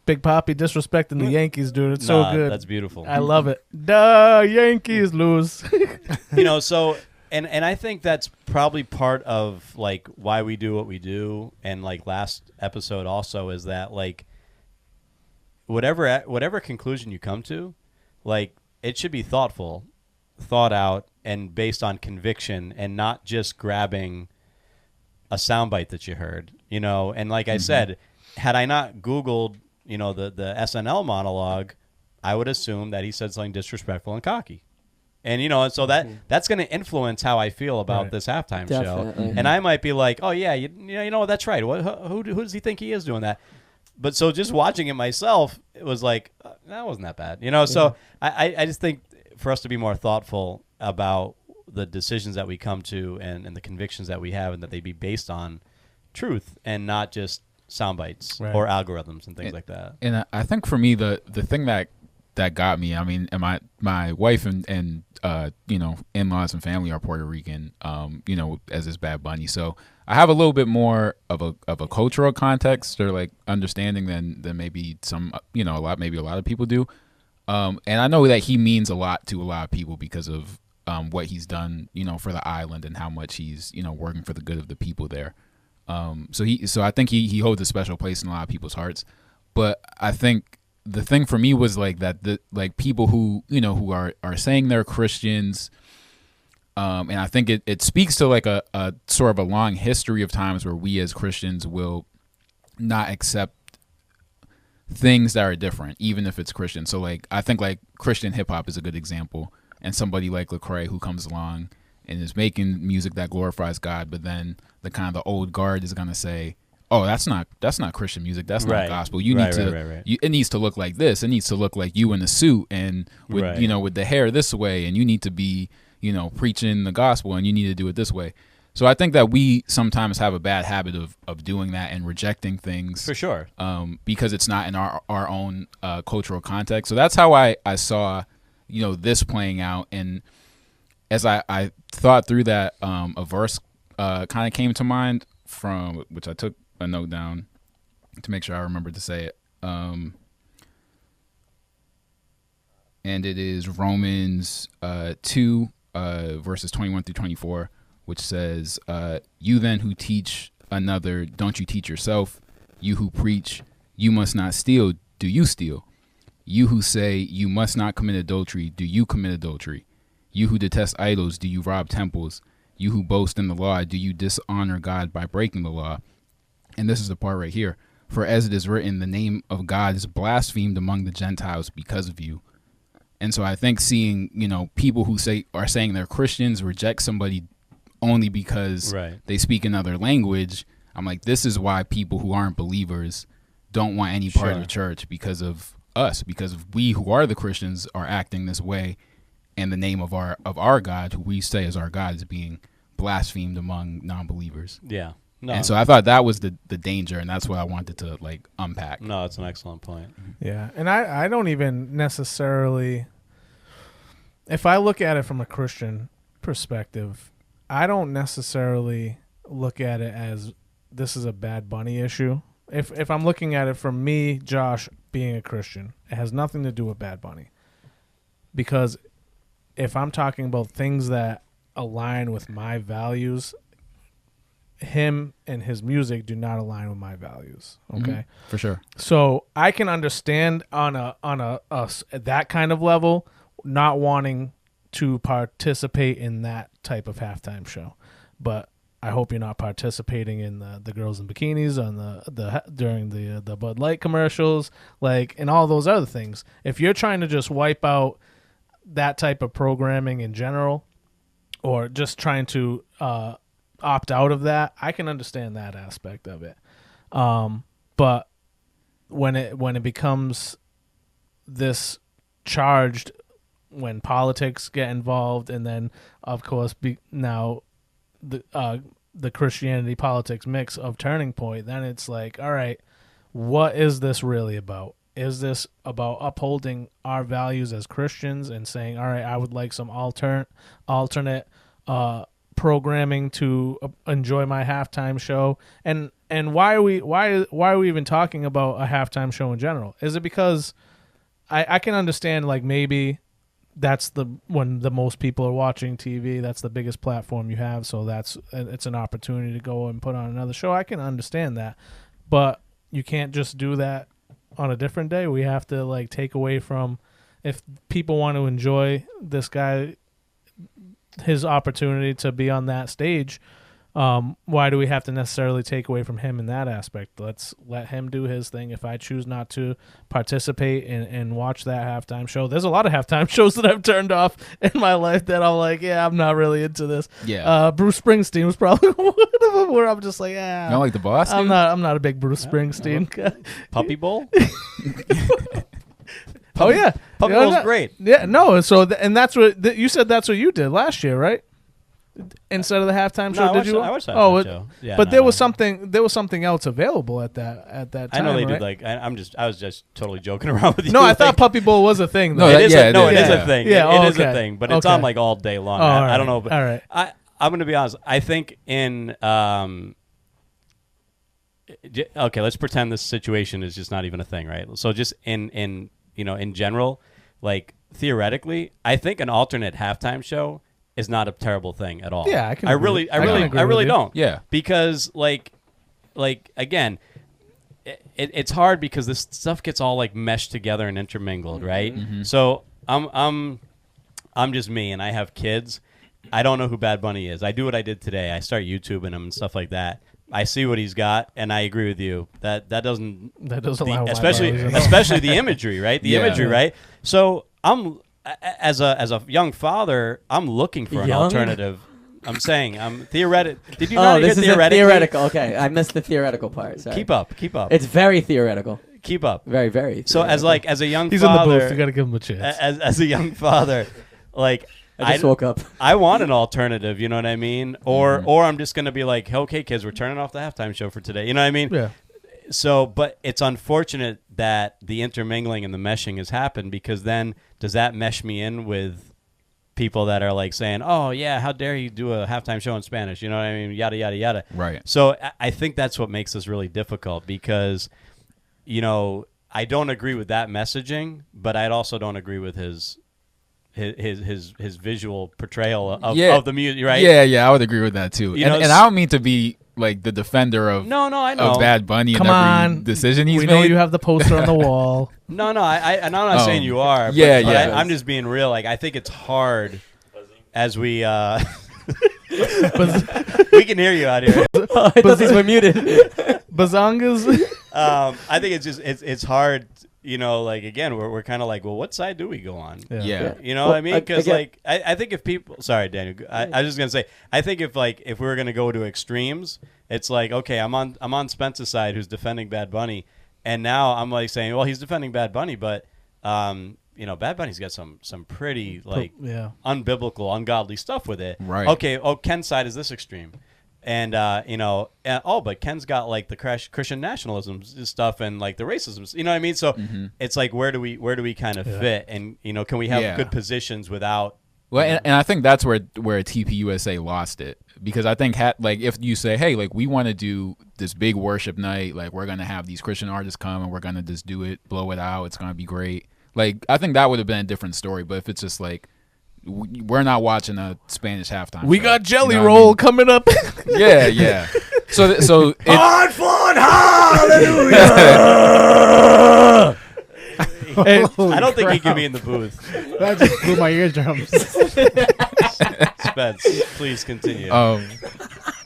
Big Papi disrespecting the Yankees, dude. It's so good. That's beautiful. I love it. Duh, Yankees lose. So. And I think that's probably part of like why we do what we do, and like last episode also is that like whatever conclusion you come to, like it should be thoughtful, thought out, and based on conviction, and not just grabbing a soundbite that you heard, And like I said, had I not Googled, the SNL monologue, I would assume that he said something disrespectful and cocky. And and so that's going to influence how I feel about this halftime show. And I might be like, oh yeah, you know that's right. Who does he think he is doing that? But so just watching it myself, it was like that wasn't that bad, So I just think for us to be more thoughtful about the decisions that we come to and the convictions that we have, and that they be based on truth and not just sound bites or algorithms and things like that. And I think for me the thing that got me, I mean, and my wife and in-laws and family are Puerto Rican, as is Bad Bunny. So I have a little bit more of a cultural context or like understanding than maybe some, a lot of people do. And I know that he means a lot to a lot of people because of what he's done, for the island and how much he's, working for the good of the people there. So I think he holds a special place in a lot of people's hearts. But I think the thing for me was like that like people who who are saying they're Christians, and I think it speaks to like a sort of a long history of times where we as Christians will not accept things that are different, even if it's Christian. So like I think like Christian hip hop is a good example, and somebody like Lecrae who comes along and is making music that glorifies God, but then the kind of the old guard is gonna say, oh, that's not Christian music. That's not gospel. You need to. It needs to look like this. It needs to look like you in a suit and with with the hair this way, and you need to be preaching the gospel, and you need to do it this way. So I think that we sometimes have a bad habit of doing that and rejecting things for sure, because it's not in our own cultural context. So that's how I saw this playing out, and as I thought through that, a verse kind of came to mind from which I took a note down to make sure I remember to say it. And it is Romans 2 verses 21 through 24, which says, you then who teach another, don't you teach yourself? You who preach, you must not steal, do you steal? You who say you must not commit adultery, do you commit adultery? You who detest idols, do you rob temples? You who boast in the law, do you dishonor God by breaking the law? And this is the part right here. For as it is written, the name of God is blasphemed among the Gentiles because of you. And so I think seeing, people who are saying they're Christians reject somebody only because Right. they speak another language. I'm like, this is why people who aren't believers don't want any part of Sure. the church, because of us, because of we who are the Christians are acting this way, and the name of our God, who we say is our God, is being blasphemed among non-believers. Yeah. No. And so I thought that was the danger, and that's what I wanted to like unpack. No, it's an excellent point. Yeah, and I don't even necessarily, if I look at it from a Christian perspective, I don't necessarily look at it as this is a Bad Bunny issue. If I'm looking at it from me, Josh, being a Christian, it has nothing to do with Bad Bunny. Because if I'm talking about things that align with my values, him and his music do not align with my values. Okay. For sure. So I can understand on a that kind of level not wanting to participate in that type of halftime show, but I hope you're not participating in the girls in bikinis on the during the Bud Light commercials, like, and all those other things. If you're trying to just wipe out that type of programming in general, or just trying to opt out of that, I can understand that aspect of it. But when it becomes this charged, when politics get involved, and then of course now the Christianity politics mix of Turning Point, then it's like, all right, what is this really about? Is this about upholding our values as Christians and saying, all right, I would like some alternate programming to enjoy my halftime show? And why are we even talking about a halftime show in general? Is it because I can understand, like, maybe that's when the most people are watching TV, that's the biggest platform you have, so it's an opportunity to go and put on another show. I can understand that, but you can't just do that on a different day. We have to, like, take away from, if people want to enjoy this guy, his opportunity to be on that stage, why do we have to necessarily take away from him in that aspect? Let's let him do his thing. If I choose not to participate and watch that halftime show, there's a lot of halftime shows that I've turned off in my life that I'm like, yeah, I'm not really into this. Yeah. Bruce Springsteen was probably one of them where I'm just like, yeah, You don't like the boss? I'm not a big Bruce Springsteen guy. Puppy Bowl? Oh yeah, Puppy Yeah, Bowl's no- great. Yeah, no. So and that's what you said. That's what you did last year, right? Instead of the halftime show, No, did you? I watched that Oh, show. Yeah, but no, there no. was something else available at that time. I know they right? did, like, I was just totally joking around with you. No, I thought like, Puppy Bowl was a thing. Though. No, it that- is yeah, a, no, it it is. is a thing. Yeah, It is a okay. thing, but it's on, like, all day long. I don't know. But all right. I'm going to be honest. I think okay, let's pretend this situation is just not even a thing, right? So just in general, like, theoretically, I think an alternate halftime show is not a terrible thing at all. Yeah, I can I agree. really, I can agree I really with you. don't. Yeah. Because like again, it's hard because this stuff gets all, like, meshed together and intermingled, right? Mm-hmm. So I'm just me, and I have kids. I don't know who Bad Bunny is. I do what I did today. I start YouTubing him and stuff like that. I see what he's got, and I agree with you. That doesn't allow especially values at all. especially the imagery, right? The Yeah. imagery, right? So I'm as a young father, I'm looking for an Young? alternative. I'm saying I'm theoretic. Did you Oh, not this hear is a theoretically? theoretical. Okay, I missed the theoretical part. Sorry. Keep up. It's very theoretical. Keep up. Very, very. So as a young He's in the father, booth. You got to give him a chance. as a young father, like, I just woke up. I want an alternative, you know what I mean? Or I'm just going to be like, okay, kids, we're turning off the halftime show for today. You know what I mean? Yeah. So, but it's unfortunate that the intermingling and the meshing has happened, because then does that mesh me in with people that are, like, saying, oh, yeah, how dare you do a halftime show in Spanish? You know what I mean? Yada, yada, yada. Right. So I think that's what makes this really difficult, because, I don't agree with that messaging, but I also don't agree with his visual portrayal of the music, right? Yeah, I would agree with that too. You And, know, and I don't mean to be like the defender of No, I know. of Bad Bunny Come and every on. decision he's we made. know you have the poster on the wall. No, I'm not saying you are. But, Yeah, but yeah. I'm just being real. Like, I think it's hard as we But we can hear you out here. I thought these were muted. Bazongas. I think it's hard you know, like again, we're kind of like, well, what side do we go on? Yeah. You know what I mean? Because like I think if people, sorry, Daniel, I was just gonna say, I think if we were gonna go to extremes, it's like, okay, I'm on Spence's side, who's defending Bad Bunny, and now I'm like saying, well, he's defending Bad Bunny, but you know, Bad Bunny's got some pretty like unbiblical, ungodly stuff with it. Right. Okay. Oh, Ken's side is this extreme. And you know, but Ken's got like the Christian nationalism stuff and like the racism, you know what I mean? So it's like, where do we kind of fit? And you know, can we have good positions without? Well, and I think that's where TPUSA lost it, because I think like if you say, hey, like we want to do this big worship night, like we're gonna have these Christian artists come and we're gonna just do it, blow it out, it's gonna be great. Like I think that would have been a different story. But if it's just like, we're not watching a Spanish halftime. We show, got Jelly you know Roll coming up. Yeah. So Hard fun, hallelujah. I don't think he can be in the booth. That just blew my eardrums. Spence, please continue.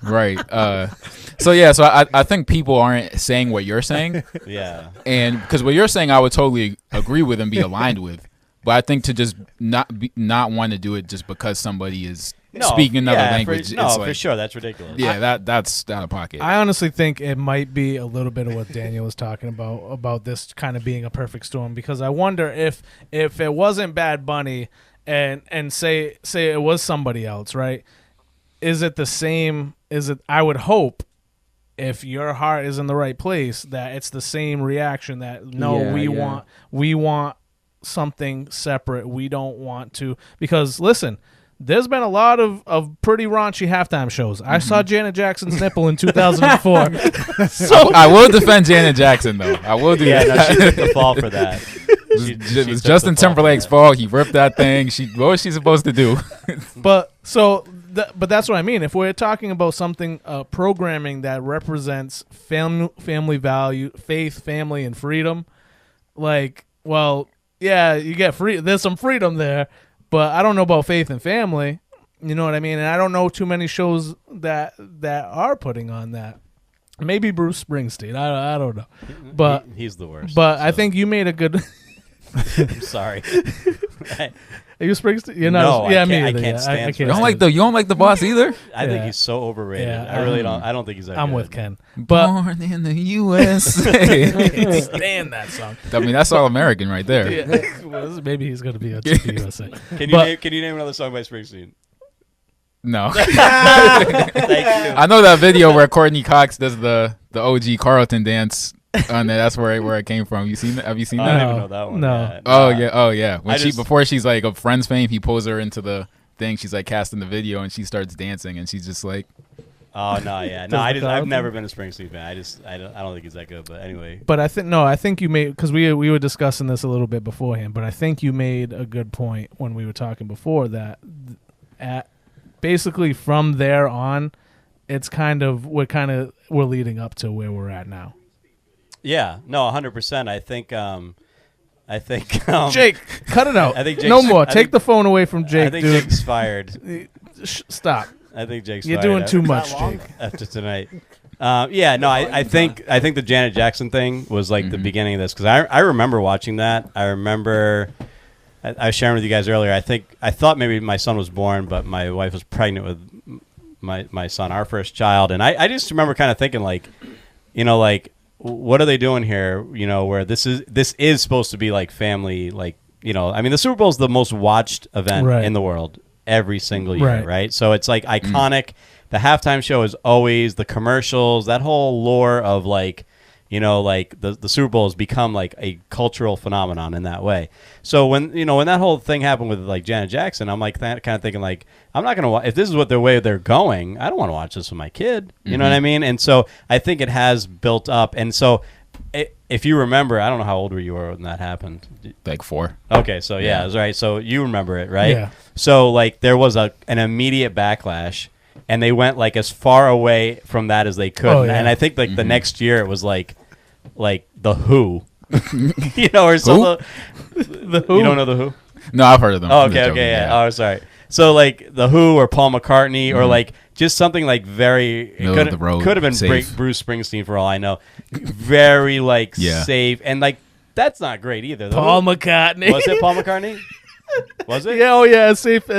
Right. So I think people aren't saying what you're saying. Yeah. And because what you're saying, I would totally agree with and be aligned with. But I think to just not want to do it just because somebody is speaking another language. For sure, that's ridiculous. Yeah, that's out of pocket. I honestly think it might be a little bit of what Daniel was talking about this kind of being a perfect storm, because I wonder if it wasn't Bad Bunny and say it was somebody else, right? Is it the same? I would hope, if your heart is in the right place, that it's the same reaction, that we want something separate. We don't want to, because listen, there's been a lot of pretty raunchy halftime shows. I saw Janet Jackson's nipple in 2004. So I will defend Janet Jackson though. I will do that. No, she took the fall for that. It was Justin Timberlake's fault. He ripped that thing. What was she supposed to do? But that's what I mean. If we're talking about something, programming that represents family value, faith, family, and freedom, like, well, yeah, you get free. There's some freedom there, but I don't know about faith and family. You know what I mean? And I don't know too many shows that are putting on that. Maybe Bruce Springsteen. I don't know, but he's the worst. But so. I think you made a good. I'm sorry. Are you Springsteen? You're not. Yeah, me either. I can't stand. You don't like the boss either. I think he's so overrated. Yeah, I really don't. I don't think he's that I'm good. with Ken. But Born in the USA. I can't stand that song. I mean, that's all American right there. Yeah. Well, maybe he's going to be on TPUSA. Can you name another song by Springsteen? No. Thank you. I know that video where Courtney Cox does the OG Carlton dance. On there, that's where it came from. Have you seen that? I don't even know that one. No. Oh yeah. Before she's like of Friends fame, he pulls her into the thing. She's like casting the video, and she starts dancing, and she's just like, oh no, yeah, no. I've never been a Springsteen fan. I don't think he's that good. But anyway. But I think you made, because we were discussing this a little bit beforehand. But I think you made a good point when we were talking before that basically from there on, it's we're leading up to where we're at now. Yeah, no, 100%. I think Jake, cut it out. I think Jake's, no more. Take the phone away from Jake. I think dude. Jake's fired. Stop. I think Jake's You're fired. doing too much, Jake. After tonight. I think the Janet Jackson thing was like the beginning of this, because I remember watching that. I remember I was sharing with you guys earlier. I thought maybe my son was born, but my wife was pregnant with my son, our first child, and I just remember kind of thinking like, you know, like, what are they doing here? You know, where this is supposed to be like family, like, you know, I mean, the Super Bowl is the most watched event in the world every single year, right? So it's like iconic. The halftime show is always the commercials, that whole lore of like, you know, like the Super Bowl has become like a cultural phenomenon in that way. So when that whole thing happened with like Janet Jackson, I'm like kind of thinking like, I'm not going to if this is what the way they're going, I don't want to watch this with my kid. You know what I mean? And so I think it has built up. And so if you remember, I don't know how old you were when that happened. Like 4. Okay, so yeah, that's right. So you remember it, right? Yeah. So like there was an immediate backlash, and they went like as far away from that as they could. Oh, yeah. And I think like the next year it was like the Who, you know, or something. The Who? You don't know the Who? No, I've heard of them. Oh, okay, yeah. Oh, sorry. So like the Who or Paul McCartney or like just something like very could have been safe. Bruce Springsteen for all I know. Very like safe, and like That's not great either. Though. Paul McCartney. Was it Paul McCartney? Was it? Yeah, oh yeah, as safe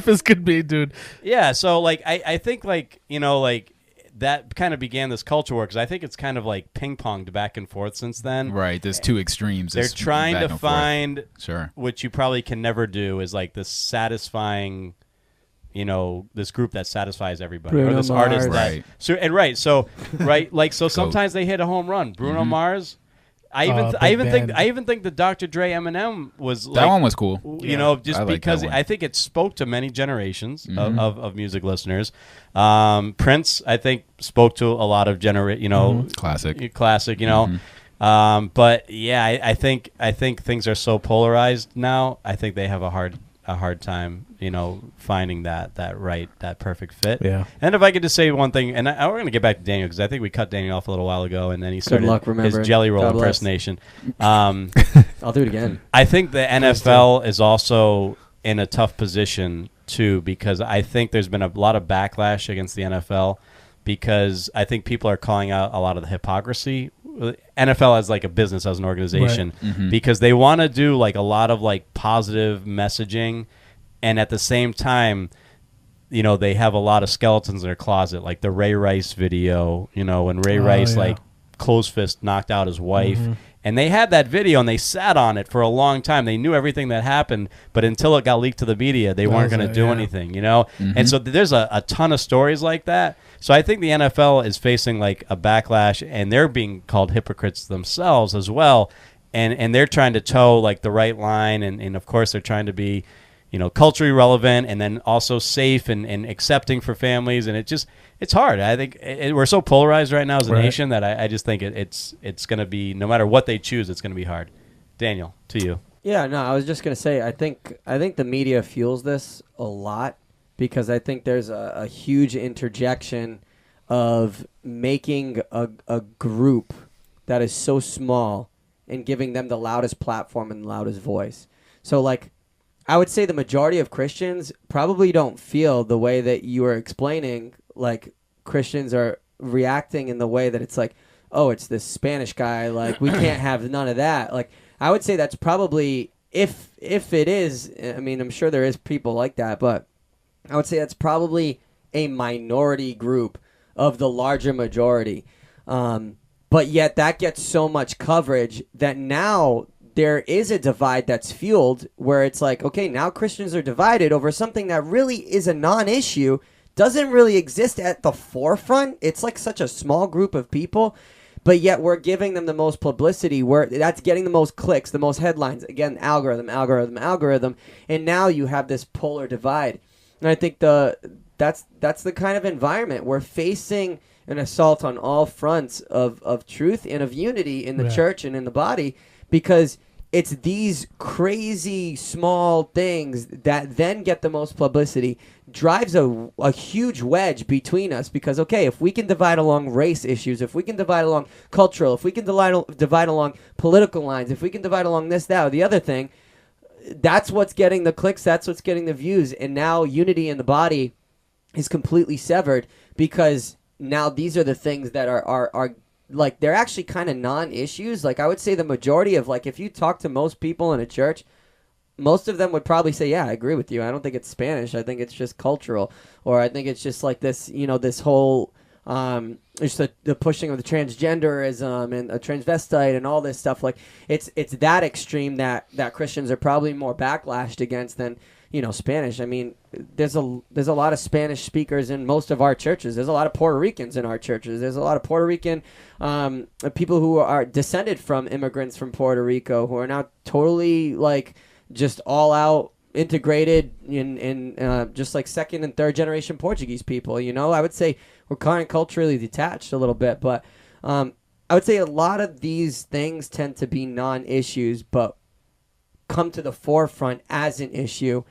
as could be, dude. Yeah, so like I think like like that kind of began this culture war because I think it's kind of like ping ponged back and forth since then. Right, there's two extremes. They're It's trying back to and forth. find Sure. what you probably can never do is like this satisfying, this group that satisfies everybody Bruno or this Mars. artist that Right. so sometimes they hit a home run. Bruno Mars. I even think the Dr. Dre Eminem was That one was cool. Just I like because that one. I think it spoke to many generations of music listeners. Prince, I think, spoke to a lot of Classic. But yeah, I think things are so polarized now. I think they have a hard time, finding that perfect fit. Yeah. And if I could just say one thing, and we're going to get back to Daniel because I think we cut Daniel off a little while ago, and then he started luck his remembering. Jelly Roll God bless. impersonation. I'll do it again. I think the NFL is also in a tough position too because I think there's been a lot of backlash against the NFL because I think people are calling out a lot of the hypocrisy. NFL as like a business, as an organization, because they want to do like a lot of like positive messaging, and at the same time, they have a lot of skeletons in their closet, like the Ray Rice video, when Ray Rice like close fist knocked out his wife. And they had that video, and they sat on it for a long time. They knew everything that happened, but until it got leaked to the media, they weren't going to do anything, And so there's a ton of stories like that. So I think the NFL is facing like a backlash, and they're being called hypocrites themselves as well. And they're trying to toe like the right line, and of course they're trying to be, culturally relevant, and then also safe and accepting for families. And it's hard. I think we're so polarized right now as a nation that I just think it's going to be, no matter what they choose, it's going to be hard. Daniel, to you. Yeah, no, I was just gonna say I think the media fuels this a lot because I think there's a huge interjection of making a group that is so small and giving them the loudest platform and the loudest voice. So like I would say the majority of Christians probably don't feel the way that you are explaining, like Christians are reacting in the way that it's like, oh, it's this Spanish guy, like we can't have none of that. Like I would say that's probably, if it is, I mean, I'm sure there is people like that, but I would say that's probably a minority group of the larger majority. But yet that gets so much coverage that now there is a divide that's fueled where it's like, okay, now Christians are divided over something that really is a non-issue, doesn't really exist at the forefront. It's like such a small group of people, but yet we're giving them the most publicity, where that's getting the most clicks, the most headlines. Again, algorithm. And now you have this polar divide. And I think that's the kind of environment we're facing, an assault on all fronts of truth and of unity in the church and in the body, because it's these crazy small things that then get the most publicity, drives a huge wedge between us. Because, okay, if we can divide along race issues, if we can divide along cultural, if we can divide along political lines, if we can divide along this, that, or the other thing, that's what's getting the clicks, that's what's getting the views. And now unity in the body is completely severed because now these are the things that are like, they're actually kind of non-issues. Like, I would say the majority of, like, if you talk to most people in a church, most of them would probably say, yeah, I agree with you. I don't think it's Spanish. I think it's just cultural. Or I think it's just like this, this whole, just the pushing of the transgenderism and a transvestite and all this stuff. Like, it's that extreme that Christians are probably more backlashed against than, Spanish. I mean, there's a lot of Spanish speakers in most of our churches. There's a lot of Puerto Ricans in our churches. There's a lot of Puerto Rican people who are descended from immigrants from Puerto Rico who are now totally like just all out integrated in just like second and third generation Portuguese people. I would say we're kind of culturally detached a little bit, but I would say a lot of these things tend to be non-issues, but come to the forefront as an issue.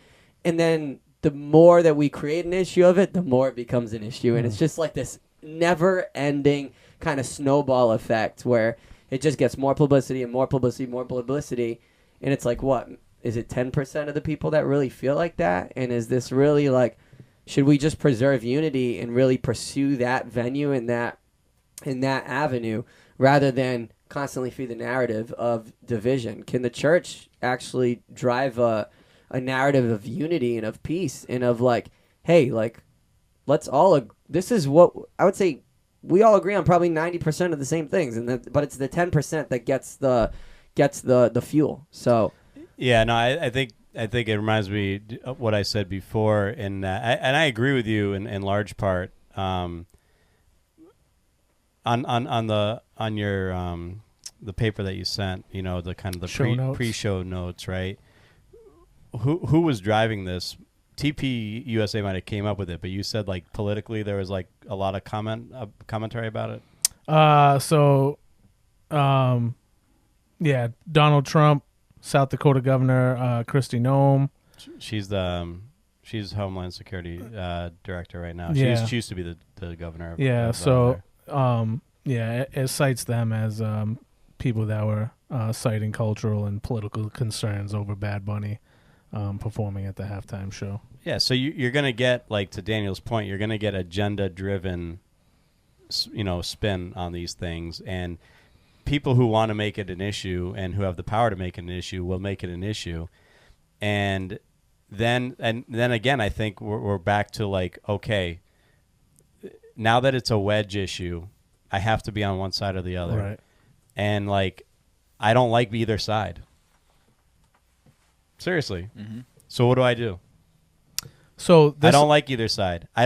And then the more that we create an issue of it, the more it becomes an issue. And it's just like this never-ending kind of snowball effect where it just gets more publicity and more publicity, more publicity. And it's like, what? Is it 10% of the people that really feel like that? And is this really like, should we just preserve unity and really pursue that venue and that avenue rather than constantly feed the narrative of division? Can the church actually drive a narrative of unity and of peace and of like, hey, like, let's all this is what I would say we all agree on probably 90% of the same things, but it's the 10% that gets the fuel. So yeah, no, I think it reminds me of what I said before, and I agree with you in large part. On your the paper that you sent, you know, the kind of the pre-show notes, right? Who was driving this? TPUSA might have came up with it, but you said like politically there was like a lot of commentary about it. Yeah, Donald Trump, South Dakota Governor Kristi Noem. She's Homeland Security director right now. Yeah. She used to be the governor. It cites them as people that were citing cultural and political concerns over Bad Bunny performing at the halftime show. Yeah, so you're going to get, like to Daniel's point, you're going to get agenda-driven, spin on these things, and people who want to make it an issue and who have the power to make it an issue will make it an issue, and then again, I think we're back to like, okay, now that it's a wedge issue, I have to be on one side or the other, right? And like, I don't like either side. Seriously. Mm-hmm. So what do I do? So I don't like either side. I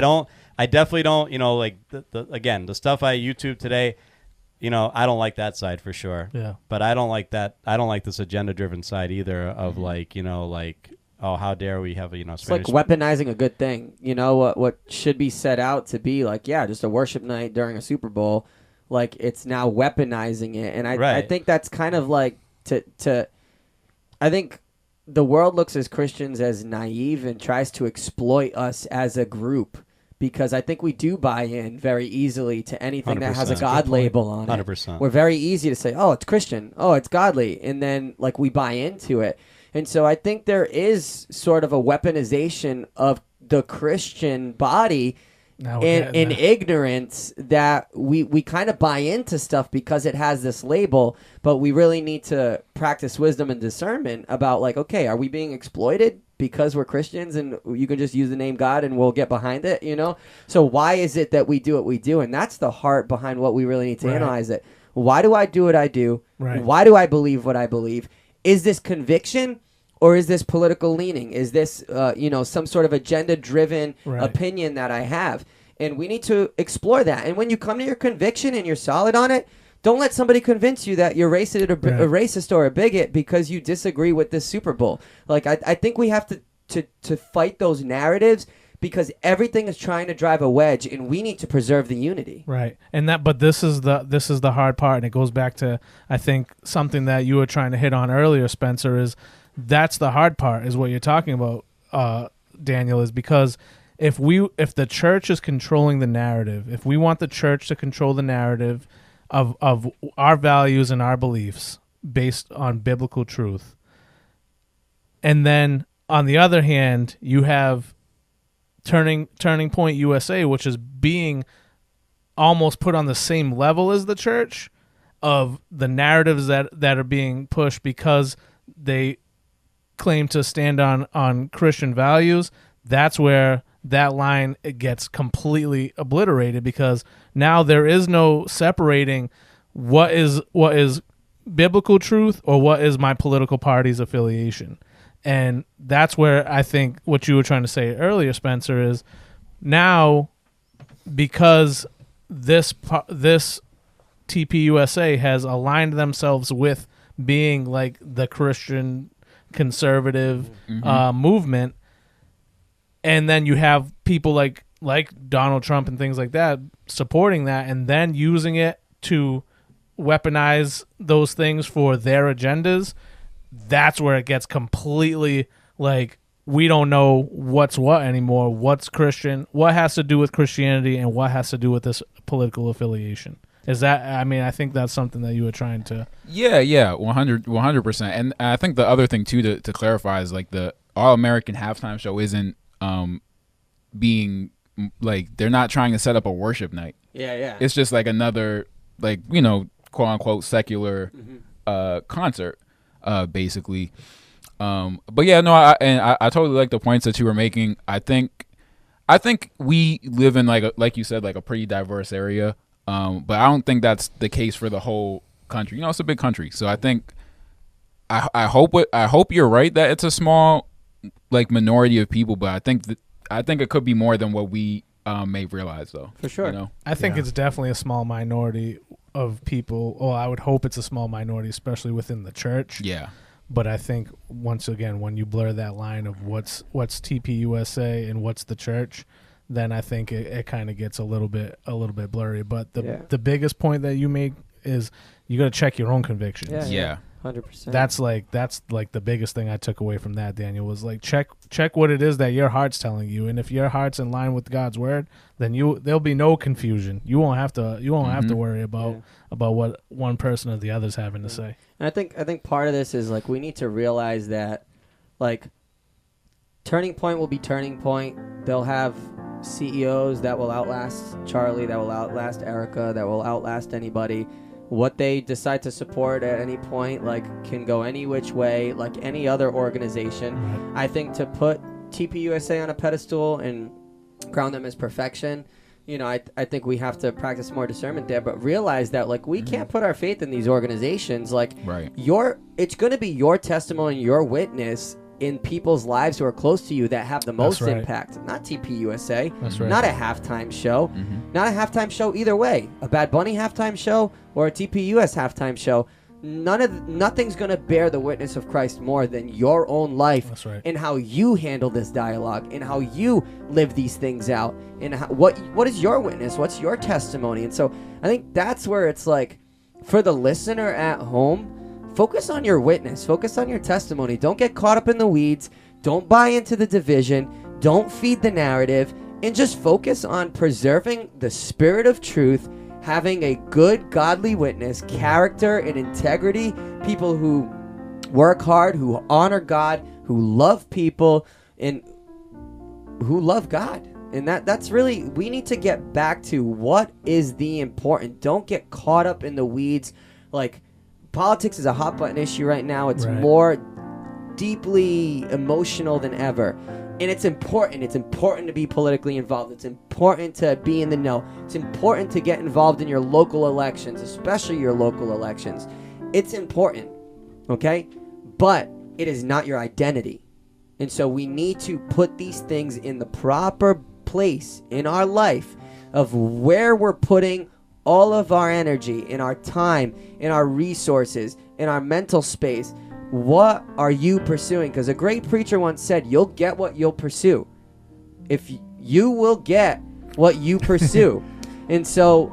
definitely don't, like the stuff I YouTube today, I don't like that side for sure. Yeah. But I don't like that. I don't like this agenda driven side either of oh, how dare we have it's Spanish like weaponizing a good thing. What should be set out to be like, yeah, just a worship night during a Super Bowl, like it's now weaponizing it. And I think that's kind of like I think the world looks as Christians as naive and tries to exploit us as a group, because I think we do buy in very easily to anything that has a God label on it. 100%. We're very easy to say, oh, it's Christian, oh, it's godly, and then like we buy into it. And so I think there is sort of a weaponization of the Christian body in ignorance, that we kind of buy into stuff because it has this label, but we really need to practice wisdom and discernment about like, okay, are we being exploited because we're Christians and you can just use the name God and we'll get behind it, So why is it that we do what we do? And that's the heart behind what we really need to analyze it. Why do I do what I do? Right. Why do I believe what I believe? Is this conviction? Or is this political leaning? Is this, some sort of agenda-driven opinion that I have? And we need to explore that. And when you come to your conviction and you're solid on it, don't let somebody convince you that you're racist or a bigot because you disagree with this Super Bowl. Like, I think we have to fight those narratives, because everything is trying to drive a wedge, and we need to preserve the unity. Right. But this is the hard part, and it goes back to, I think, something that you were trying to hit on earlier, Spencer, is that's the hard part, is what you're talking about, Daniel, is because if the church is controlling the narrative, if we want the church to control the narrative of our values and our beliefs based on biblical truth, and then on the other hand, you have Turning Point USA, which is being almost put on the same level as the church of the narratives that are being pushed because they claim to stand on Christian values. That's where that line gets completely obliterated, because now there is no separating what is biblical truth or what is my political party's affiliation. And that's where I think what you were trying to say earlier, Spencer, is now because this TPUSA has aligned themselves with being like the Christian conservative movement, and then you have people like Donald Trump and things like that supporting that, and then using it to weaponize those things for their agendas. That's where it gets completely like, we don't know what's what anymore. What's Christian? What has to do with Christianity, and what has to do with this political affiliation? Is that? I mean, I think that's something that you were trying to. Yeah, 100%. And I think the other thing too to clarify is like the All-American halftime show isn't being like, they're not trying to set up a worship night. Yeah. It's just like another, like, quote unquote secular concert, basically. But yeah, no, I totally like the points that you were making. I think we live in like you said, like a pretty diverse area. But I don't think that's the case for the whole country. It's a big country, so I think I hope you're right that it's a small like minority of people, but I think it could be more than what we may realize, though. For sure. I think it's definitely a small minority of people. Well, I would hope it's a small minority, especially within the church. Yeah. But I think once again, when you blur that line of what's TPUSA and what's the church, then I think it kind of gets a little bit blurry. But the biggest point that you make is you got to check your own convictions. Yeah. 100%. That's like the biggest thing I took away from that, Daniel, was like check what it is that your heart's telling you, and if your heart's in line with God's word, then there'll be no confusion. You won't have to worry about what one person or the other's having to say. And I think part of this is like we need to realize that like Turning Point will be Turning Point. They'll have CEOs that will outlast Charlie, that will outlast Erica, that will outlast anybody. What they decide to support at any point, like, can go any which way, like any other organization. Right. I think to put TPUSA on a pedestal and crown them as perfection, I think we have to practice more discernment there, but realize that, like, we can't put our faith in these organizations. Like, it's going to be your testimony, your witness in people's lives who are close to you that have the most impact, not TPUSA. That's right. Not a halftime show. Not a halftime show either way. A Bad Bunny halftime show or a TPUS halftime show. Nothing's going to bear the witness of Christ more than your own life and how you handle this dialogue and how you live these things out and what is your witness? What's your testimony? And so I think that's where it's like, for the listener at home, focus on your witness. Focus on your testimony. Don't get caught up in the weeds. Don't buy into the division. Don't feed the narrative. And just focus on preserving the spirit of truth, having a good, godly witness, character and integrity, people who work hard, who honor God, who love people, and who love God. And that's really, we need to get back to what is the important. Don't get caught up in the weeds. Like, politics is a hot button issue right now. It's more deeply emotional than ever. And it's important. It's important to be politically involved. It's important to be in the know. It's important to get involved in your local elections, especially your local elections. It's important, okay? But it is not your identity. And so we need to put these things in the proper place in our life of where we're putting all of our energy, in our time, in our resources, in our mental space. What are you pursuing? Because a great preacher once said, you'll get what you'll pursue. If you will get what you pursue. And so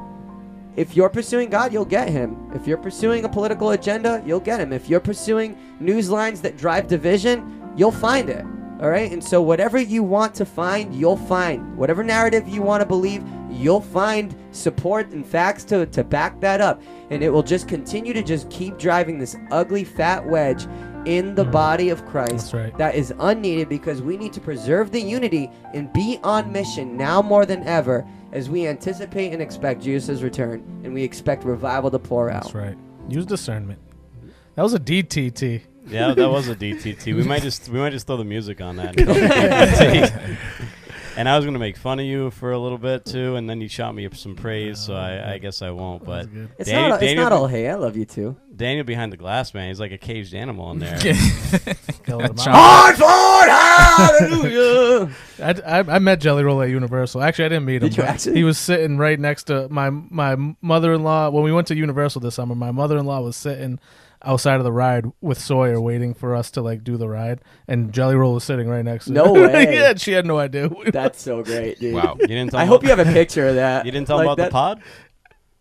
if you're pursuing God, you'll get him. If you're pursuing a political agenda, you'll get him. If you're pursuing news lines that drive division, you'll find it. All right? And so whatever you want to find, you'll find. Whatever narrative you want to believe, you'll find support and facts to back that up. And it will just continue to just keep driving this ugly fat wedge in the body of Christ. That is unneeded, because we need to preserve the unity and be on mission now more than ever as we anticipate and expect Jesus' return, and we expect revival to pour out. That's right. Use discernment. That was a DTT. Yeah, that was a DTT. We might just throw the music on that. And I was going to make fun of you for a little bit, too, and then you shot me some praise, so I guess I won't. But it's not all hey. I love you, too. Daniel behind the glass, man. He's like a caged animal in there. Hallelujah! I met Jelly Roll at Universal. Actually, I didn't meet him. Did you actually? He was sitting right next to my mother-in-law. When we went to Universal this summer, my mother-in-law was sitting outside of the ride with Sawyer waiting for us to like do the ride, and Jelly Roll was sitting right next to No way. Yeah, she had no idea. That's so great, dude. Wow. You didn't tell I hope you have a picture of that. You didn't tell him about the pod?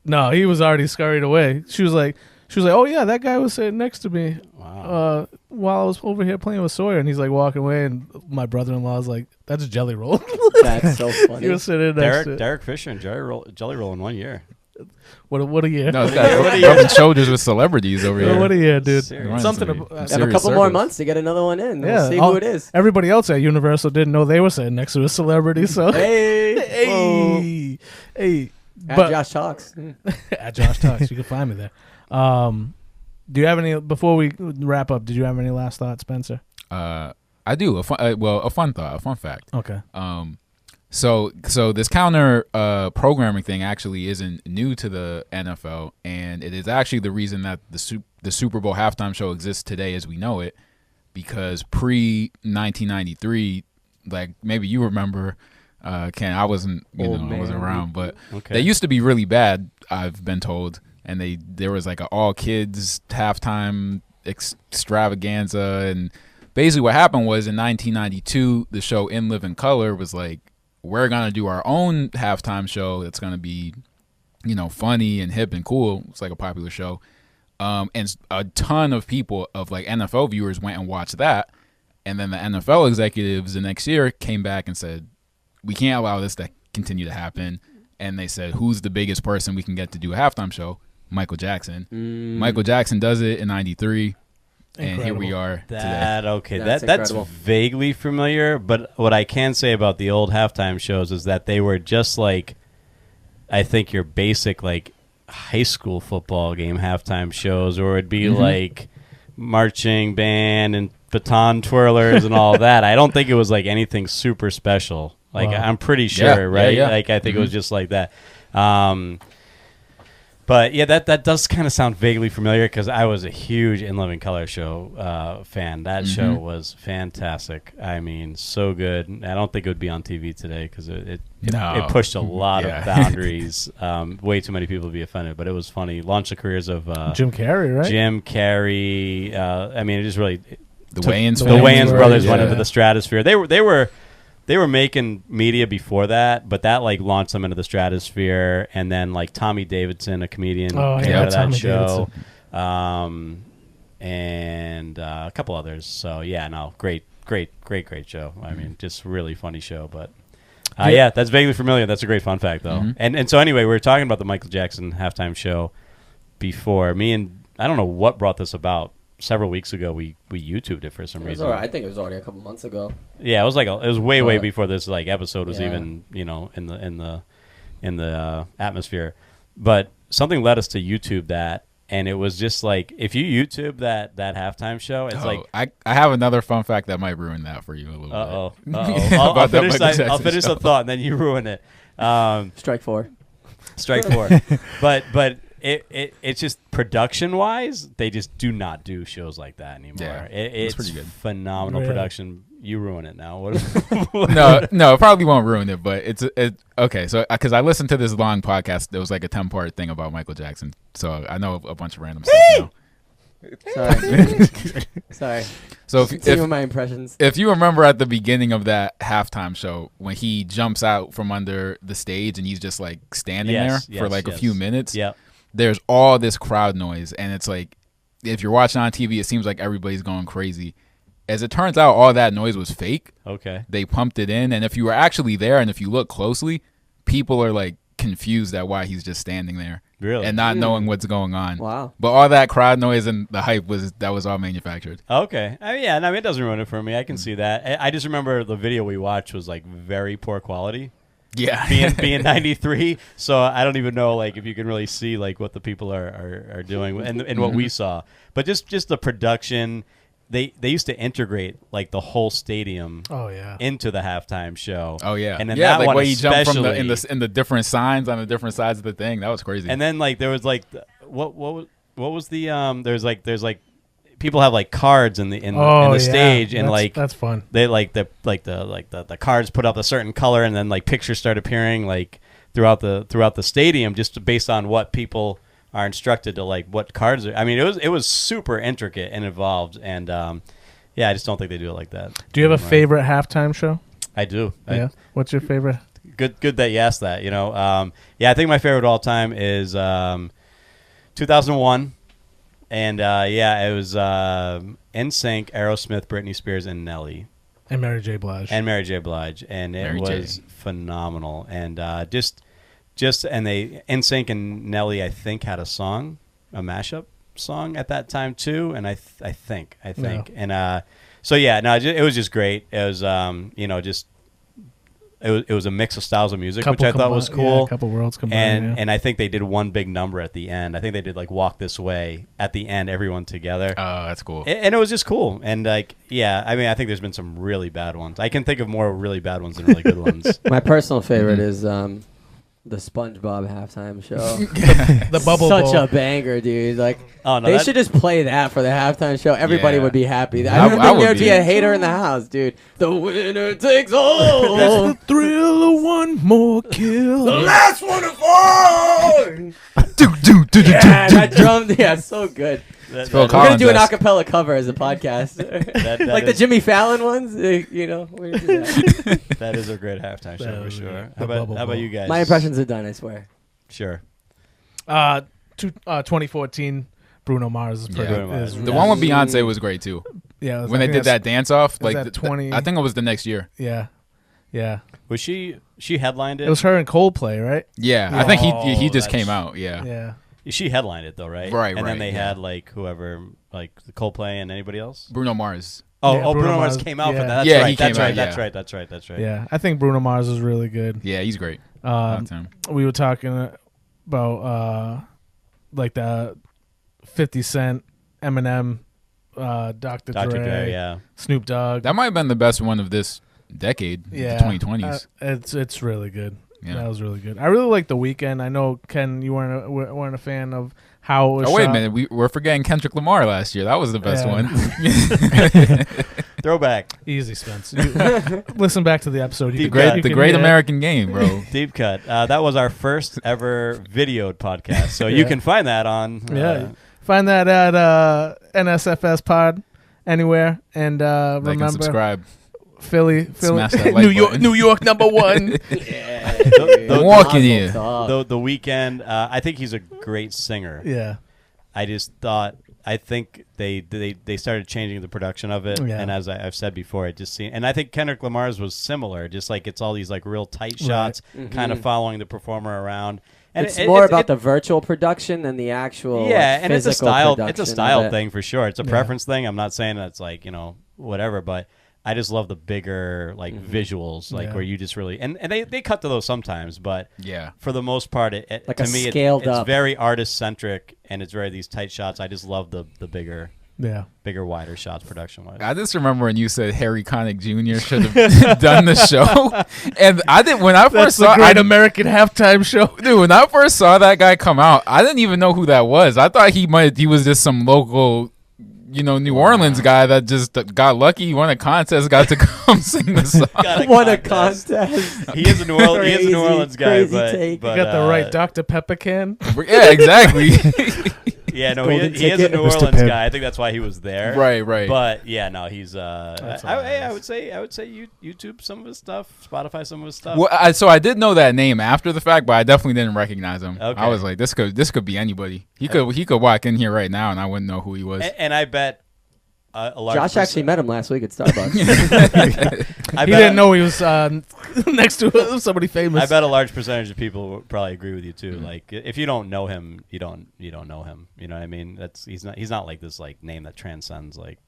No, he was already scurried away. She was like, oh yeah, that guy was sitting next to me while I was over here playing with Sawyer, and he's like walking away, and my brother-in-law was like, that's Jelly Roll. That's so funny. He was sitting next to Derek Fisher and Jelly Roll in 1 year. What a year. No, rubbing shoulders with celebrities over here. What a year, dude. Serious. Something have a couple more months to get another one in. We'll see who it is. Everybody else at Universal didn't know they were sitting next to a celebrity, so hey. hey. But Josh talks. at Josh Talks, you can find me there. Do you have any before we wrap up? Did you have any last thoughts, Spencer? I do. A fun thought, a fun fact. Okay. So this counter programming thing actually isn't new to the NFL, and it is actually the reason that the Super Bowl halftime show exists today as we know it, because pre-1993, like maybe you remember, Ken, I wasn't, I wasn't around, but they used to be really bad, I've been told, and there was like an all kids halftime extravaganza, and basically what happened was in 1992, the show In Living Color was like, we're going to do our own halftime show that's going to be, funny and hip and cool. It's like a popular show. And a ton of people, of like NFL viewers, went and watched that. And then the NFL executives the next year came back and said, we can't allow this to continue to happen. And they said, who's the biggest person we can get to do a halftime show? Michael Jackson. Michael Jackson does it in 93. And here we are today. That's vaguely familiar, but what I can say about the old halftime shows is that they were just like, I think your basic like high school football game halftime shows, or it'd be like marching band and baton twirlers and all that. I don't think it was like anything super special. Like I'm pretty sure, right? Yeah. Like I think it was just like that. But yeah, that does kind of sound vaguely familiar because I was a huge In Living Color show fan. That show was fantastic. I mean, so good. I don't think it would be on TV today because it pushed a lot of boundaries. Way too many people would be offended, but it was funny. Launched the careers of Jim Carrey, right? Jim Carrey. I mean, it just really the Wayans brothers went into the stratosphere. They were making media before that, but that like launched them into the stratosphere. And then like Tommy Davidson, a comedian, came out of that Tommy show, and a couple others. So yeah, no, great show. I mean, just really funny show. But yeah, that's vaguely familiar. That's a great fun fact though. And so anyway, we were talking about the Michael Jackson halftime show before. Me and I don't know what brought this about. Several weeks ago, we YouTubed it for some reason. I think it was already a couple months ago. Yeah, it was like it was way before this like episode was even in the atmosphere. But something led us to YouTube that, and it was just like if you YouTube that halftime show, it's like I have another fun fact that might ruin that for you a little bit. I'll finish the thought and then you ruin it. Strike four. But it's just production wise, they just do not do shows like that anymore. Yeah, it's pretty good. Phenomenal production. You ruin it now. No, it probably won't ruin it, but it's okay. So because I listened to this long podcast, there was like a 10-part thing about Michael Jackson, so I know a bunch of random stuff now. Sorry. So if my impressions. If you remember at the beginning of that halftime show when he jumps out from under the stage and he's just like standing there for like a few minutes. Yeah. There's all this crowd noise, and it's like, if you're watching on TV, it seems like everybody's going crazy. As it turns out, all that noise was fake. Okay. They pumped it in, and if you were actually there, and if you look closely, people are like confused at why he's just standing there. Really? And not knowing what's going on. Wow. But all that crowd noise and the hype was all manufactured. Okay. I mean, it doesn't ruin it for me. I can see that. I just remember the video we watched was like very poor quality. Yeah, being 93, so I don't even know like if you can really see like what the people are doing and what we saw. But just the production, they used to integrate like the whole stadium into the halftime show. Oh yeah, and then that like one where you jumped from in the different signs on the different sides of the thing. That was crazy. And then like there was like what was the there's like people have like cards in the stage, and like that's fun. They like the cards put up a certain color, and then like pictures start appearing like throughout the stadium, just based on what people are instructed to like what cards are. I mean, it was super intricate and involved, and I just don't think they do it like that. Do you have a favorite halftime show? I do. Yeah. What's your favorite? Good that you asked that. I think my favorite of all time is 2001. And it was NSYNC, Aerosmith, Britney Spears, and Nelly. And Mary J. Blige. And it was phenomenal. And just and NSYNC and Nelly, I think, had a mashup song at that time too. And I think. Yeah. And it was just great. It was just it was a mix of styles of music, Couple which I thought was cool. Yeah, a couple worlds combined. And I think they did one big number at the end. I think they did like Walk This Way at the end, everyone together. Oh, that's cool. And it was just cool. And like, yeah, I mean, I think there's been some really bad ones. I can think of more really bad ones than really good ones. My personal favorite is the SpongeBob halftime show. The Bubble Such Bowl. a banger, dude. Like, Oh, no, they that- should just play that for the halftime show. Everybody Yeah. would be happy. I I don't would think there'd be. be a hater in the house, dude. The winner takes all. The thrill of one more kill. last one of all. Do. Yeah, that drum. Yeah, so good. That- Phil that- We're gonna do an Collins-esque. acapella cover as a podcast, that like the is- Jimmy Fallon ones. You know, we're gonna do that. That is a great halftime show That for was sure. great. How The about Bubble you guys? My impressions are done. I swear. Sure. 2014 Bruno Mars is pretty. Bruno Mars. is- The one with Beyonce was great too. yeah, When they did that dance off, was like that 20 I think it was the next year. Yeah. Was she headlined it? It was her and Coldplay, right? Yeah, Yeah. I think he Oh, just came that's- out. Yeah. Yeah. She headlined it though, right? Right, And then right, they yeah. had like whoever, like the Coldplay and anybody else. Bruno Mars. Oh, Yeah, Bruno Bruno Mars Mars, came out yeah. for that. That's Yeah, right. he That's came right. out, That's yeah. right. That's right. That's right. Yeah. I think Bruno Mars is really good. Yeah, he's great. Shout out to him. We were talking about like the 50 Cent, Eminem, Dr. Dre, yeah. Snoop Dogg. That might have been the best one of this decade, Yeah, the 2020s. It's really good. Yeah. That was really good. I really like The Weeknd. I know Ken, you weren't a fan of how it was Oh wait a shot. minute, we're forgetting Kendrick Lamar last year. That was the best Yeah. one. Throwback. Easy, Spence. You, listen back to the episode. You Deep can- cut. you the can Great hear it. American Game, bro. Deep cut. That was our first ever videoed podcast. So you Yeah. can find that on. Yeah. Find that at NSFS Pod anywhere, and Like and remember subscribe. Philly, Smash that like New York, button. New York number one. Yeah. The- walking in. The Weeknd. I think he's a great singer. Yeah, I think they started changing the production of it, Yeah. and as I've said before, it just seemed, and I think Kendrick Lamar's was similar, just like it's all these like real tight Right. shots, Mhm. kind of following the performer around, and It's more about the virtual production than the actual. yeah, like, and it's a physical style, production it's a of style it. thing for sure. It's a Yeah. preference thing. I'm not saying that's like whatever, but I just love the bigger like visuals, like Yeah. where you just really and they cut to those sometimes, but Yeah. for the most part, it Like to a me scaled it's up. very artist centric, and it's very these tight shots. I just love the bigger, yeah. wider shots production wise. I just remember when you said Harry Connick Jr. should have done the show, and I didn't. When I That's first the saw, Great American halftime show. dude, when I first saw that guy come out, I didn't even know who that was. I thought he was just some local, New Orleans guy that just got lucky. He won a contest, got to come sing the song. Got What a contest. contest! He is a New Orleans. He is a New Crazy, Orleans guy, crazy but, take. but You got the right uh, Dr. Pepper can. Yeah, exactly. Yeah, no, Golden he is a ticket. New Mr. Orleans Pibb. guy. I think that's why he was there. right. But yeah, no, he's. I hilarious. would say YouTube some of his stuff, Spotify some of his stuff. Well, I did know that name after the fact, but I definitely didn't recognize him. Okay. I was like, this could be anybody. He could walk in here right now, and I wouldn't know who he was. And I bet a large. Josh actually met him last week at Starbucks. I He bet didn't know he was next to somebody famous. I bet a large percentage of people would probably agree with you too. Like if you don't know him, you don't know him. You know what I mean? He's not like this like name that transcends like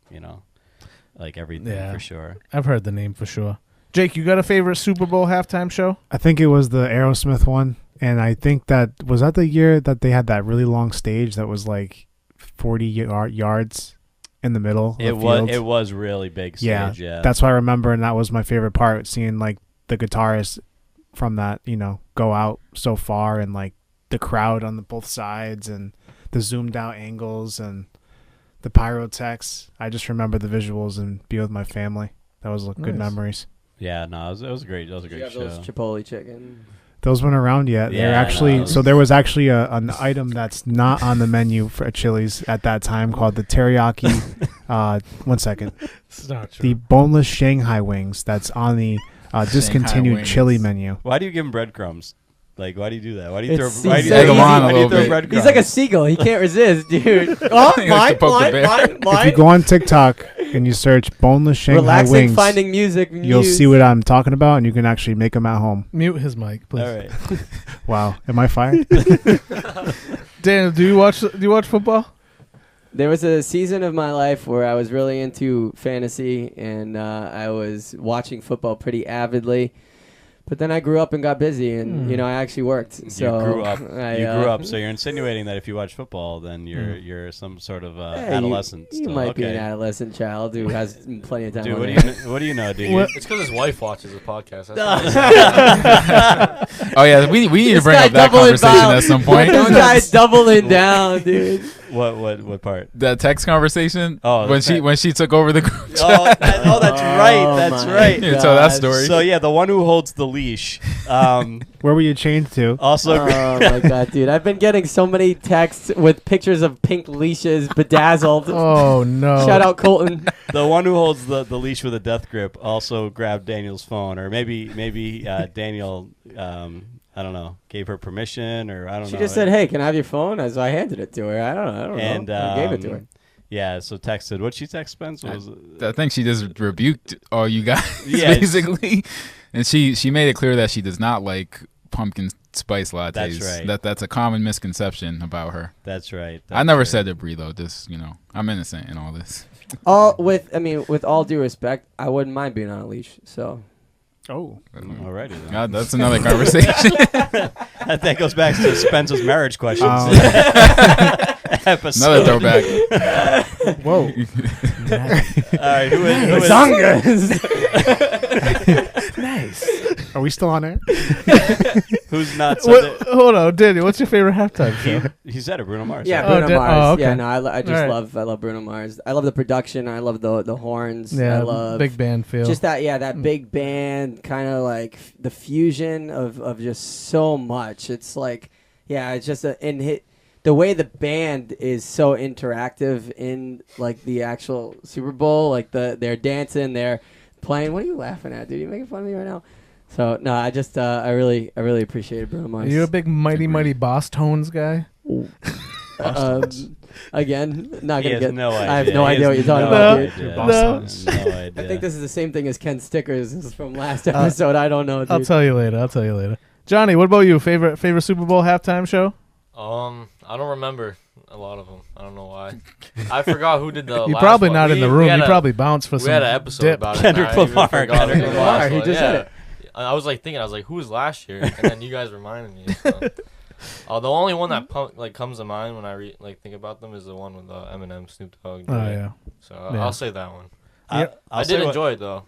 like everything Yeah. for sure. I've heard the name for sure. Jake, you got a favorite Super Bowl halftime show? I think it was the Aerosmith one, and I think that was that the year that they had that really long stage that was like 40 yards in the middle. It of was field. it was really big stage. Yeah, That's what I remember, and that was my favorite part, seeing like the guitarist from that, go out so far, and like the crowd on both sides, and the zoomed out angles, and the pyrotechs. I just remember the visuals and be with my family. That was good Nice. memories. yeah. No, it was a great You show. have those Chipotle chicken. Those weren't around yet. They're Yeah, actually no. so there was actually an item that's not on the menu for Chili's at that time called the teriyaki. 1 second. It's not The boneless Shanghai wings that's on the discontinued wings. chili menu. Why do you give him breadcrumbs? Like, why do you do that? Why do you It's- throw? Why do he's you so throw, easy. why do you A little throw bit. breadcrumbs? He's like a seagull. He can't resist, dude. Oh, He likes to poke the bear. If you go on TikTok and you search boneless Shanghai Relaxing, wings, finding music. you'll see what I'm talking about, and you can actually make them at home. Mute his mic, please. All right. Wow, am I fired? Daniel, do you watch football? There was a season of my life where I was really into fantasy, and I was watching football pretty avidly. But then I grew up and got busy, and I actually worked. So you grew up. You grew up. So you're insinuating that if you watch football, then you're some sort of adolescent. You still. might be an adolescent child who has plenty of time. Dude, what do you know, dude? It's because his wife watches the podcast. Oh yeah, we need to bring up that conversation at some point. This guy's doubling down, dude. What part? The text conversation. Oh, when she took over the group chat. That's right. That's right. You tell that story. So yeah, the one who holds the leash. Where were you chained to? Also, oh my god, dude! I've been getting so many texts with pictures of pink leashes, bedazzled. Oh no! Shout out Colton. The one who holds the leash with a death grip also grabbed Daniel's phone, or maybe Daniel. I don't know, gave her permission, or I don't know. She just said, "Hey, can I have your phone?" As I handed it to her. I don't know. I gave it to her. Yeah, so texted. What'd she text, Spence? I think she just rebuked all you guys, Yeah, basically. And she made it clear that she does not like pumpkin spice lattes. That's right. That's a common misconception about her. That's right. I never said to Bree though. Just I'm innocent in all this. With all due respect, I wouldn't mind being on a leash. So. Oh. Alrighty then. God, that's another conversation. That goes back to Spencer's marriage questions. Episode. Another throwback. Whoa. All right, who is Nice. Are we still on air? who's not? Hold on, Daniel. What's your favorite halftime show? He said it, Bruno Mars. Yeah, right? Bruno Mars. Oh, okay. Yeah, no, I just All right. love Bruno Mars. I love the production. I love the horns. Yeah, I love big band feel. just that big band kind of like the fusion of just so much. It's like it's just the way the band is so interactive in like the actual Super Bowl, like they're dancing, they're playing. What are you laughing at, dude? You making fun of me right now? So no, I just I really appreciated Bruno Mars. Are you a big Mighty Boss Tones guy? Again, not gonna get. No idea. I have no idea what you're talking about, dude. No idea. I think this is the same thing as Ken Stickers. This is from last episode. I don't know, dude. I'll tell you later. Johnny, what about you? Favorite Super Bowl halftime show? I don't remember a lot of them. I don't know why. I forgot who did the. You're last probably one. not in the room. You probably bounced for We some had an episode dip. about it. Kendrick and I even Lamar. forgot Kendrick who the Lamar, last he one- just said it. I was like thinking, I was like, who was last year? And then you guys reminded me. So. The only one that comes to mind when I think about them is the one with Eminem, Snoop Dogg. Oh yeah. So Yeah. I'll say that one. I'll I did enjoy it though.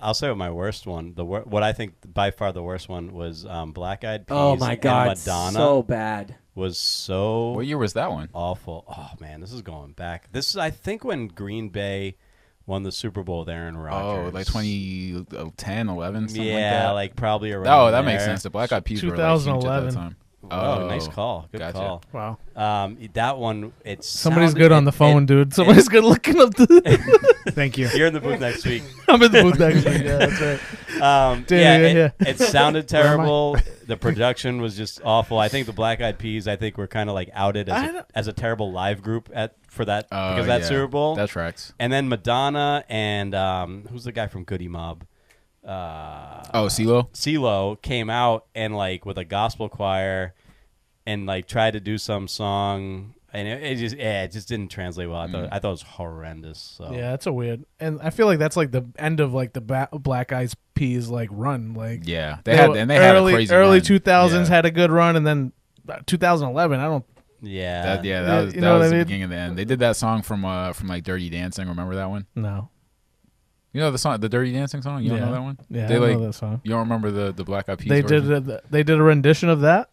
I'll say what my worst one. What I think by far the worst one was Black Eyed Peas. Oh my God, and Madonna so bad. was so What year was that one? awful. Oh man, this is going back. This is I think when Green Bay won the Super Bowl with Aaron Rodgers. Oh, like 2010, 11, something yeah, like that. probably around. Oh, that there. makes sense. The Black Eyed Peas were like huge at 2011. that time. Oh, nice call. Good gotcha. call. Wow. That one. It's Somebody's good on the phone, dude. Somebody's good looking up the. Thank you. You're in the booth next week. I'm in the booth next week. Yeah, that's right. It sounded terrible. The production was just awful. I think the Black Eyed Peas, were kind of like outed as a terrible live group for that because of that Super Bowl. That tracks. And then Madonna and who's the guy from Goody Mob? CeeLo? CeeLo came out and like with a gospel choir and like tried to do some song. And it just didn't translate well. I thought it was horrendous. So. Yeah, that's a weird, and I feel like that's like the end of like the Black Eyed Peas like run. Like Yeah, they had a crazy early run. 2000s Yeah. had a good run, and then 2011. I don't. Yeah. That You was know what I the mean? beginning of the end. They did that song from like Dirty Dancing. Remember that one? No. You know the song, the Dirty Dancing song. You don't know that one? Yeah, They I know that song. You don't remember the Black Eyed Peas? They version? did a rendition of that.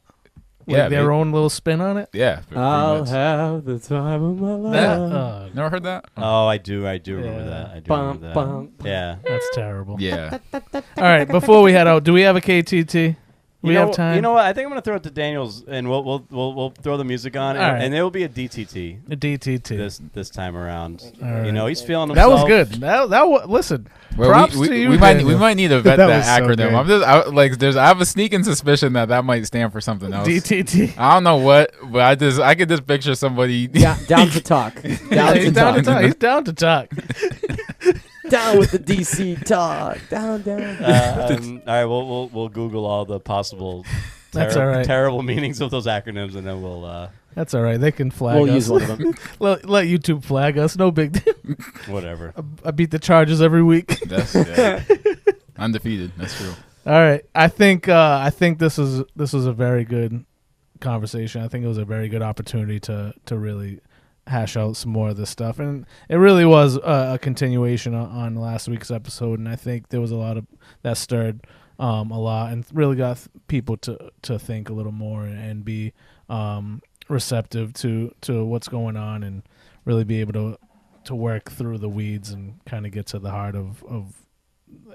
Like Yeah, their own little spin on it. Yeah. pretty I'll much. have the time of my life. Yeah. Never heard that? Oh, I do remember Yeah. that. I do Bum, remember that. bum. Yeah. That's terrible. Yeah. All right, before we head out, do we have a KTT? We have time. You know what? I think I'm gonna throw it to Daniels, and we'll throw the music on, All right. and it will be a DTT A DTT. this time around. All right. You know, he's feeling That himself. was good. That was, listen. Well, props we, to you. we might Daniel. need to vet That that, was so acronym. good. I have a sneaking suspicion that might stand for something else. DTT. I don't know what, but I could just picture somebody. Down to talk. Down He's to down to talk. talk. He's down to talk. Down with the DC talk. Down. All right, we'll Google all the possible That's all right. terrible meanings of those acronyms, and then we'll That's all right. They can flag We'll us. use one of them. let YouTube flag us. No big deal. whatever. I beat the Chargers every week. That's undefeated. That's true. All right. I think this was a very good conversation. I think it was a very good opportunity to really hash out some more of this stuff, and it really was a continuation on last week's episode. And I think there was a lot of that stirred a lot and really got people to think a little more and be receptive to what's going on and really be able to work through the weeds and kind of get to the heart of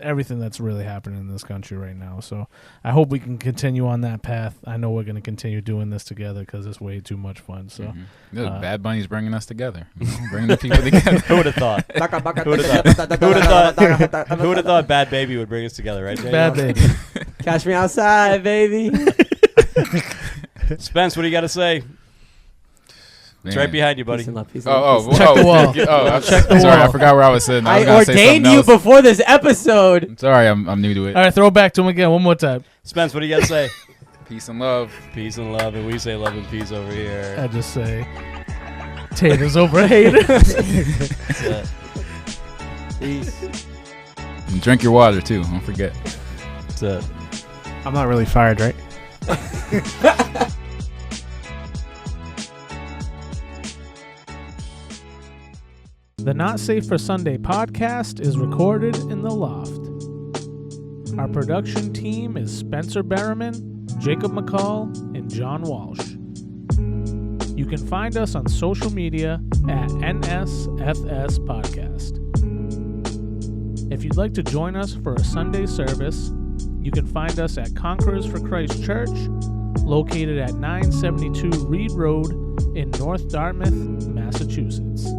everything that's really happening in this country right now. So I hope we can continue on that path. I know we're going to continue doing this together because it's way too much fun. So Look, Bad Bunny's bringing us together, bringing the people together. Who would have thought? Who would have thought Bad Baby would bring us together, right, Daniel? Bad Baby. Catch me outside, baby. Spence, what do you got to say? It's right behind you, buddy. Peace and love, peace and love, peace and Check the wall. Check the sorry, wall. I forgot where I was sitting. I was gonna say ordained something you else. before this episode. Sorry, I'm new to it. All right, throw it back to him again one more time. Spence, what do you got to say? Peace and love. Peace and love, and we say love and peace over here. I just say taters over haters. That's it. Peace. And drink your water too. Don't forget. That's it. I'm not really fired, right? The Not Safe for Sunday podcast is recorded in the loft. Our production team is Spencer Berriman, Jacob McCall, and John Walsh. You can find us on social media at NSFS Podcast. If you'd like to join us for a Sunday service, you can find us at Conquerors for Christ Church, located at 972 Reed Road in North Dartmouth, Massachusetts.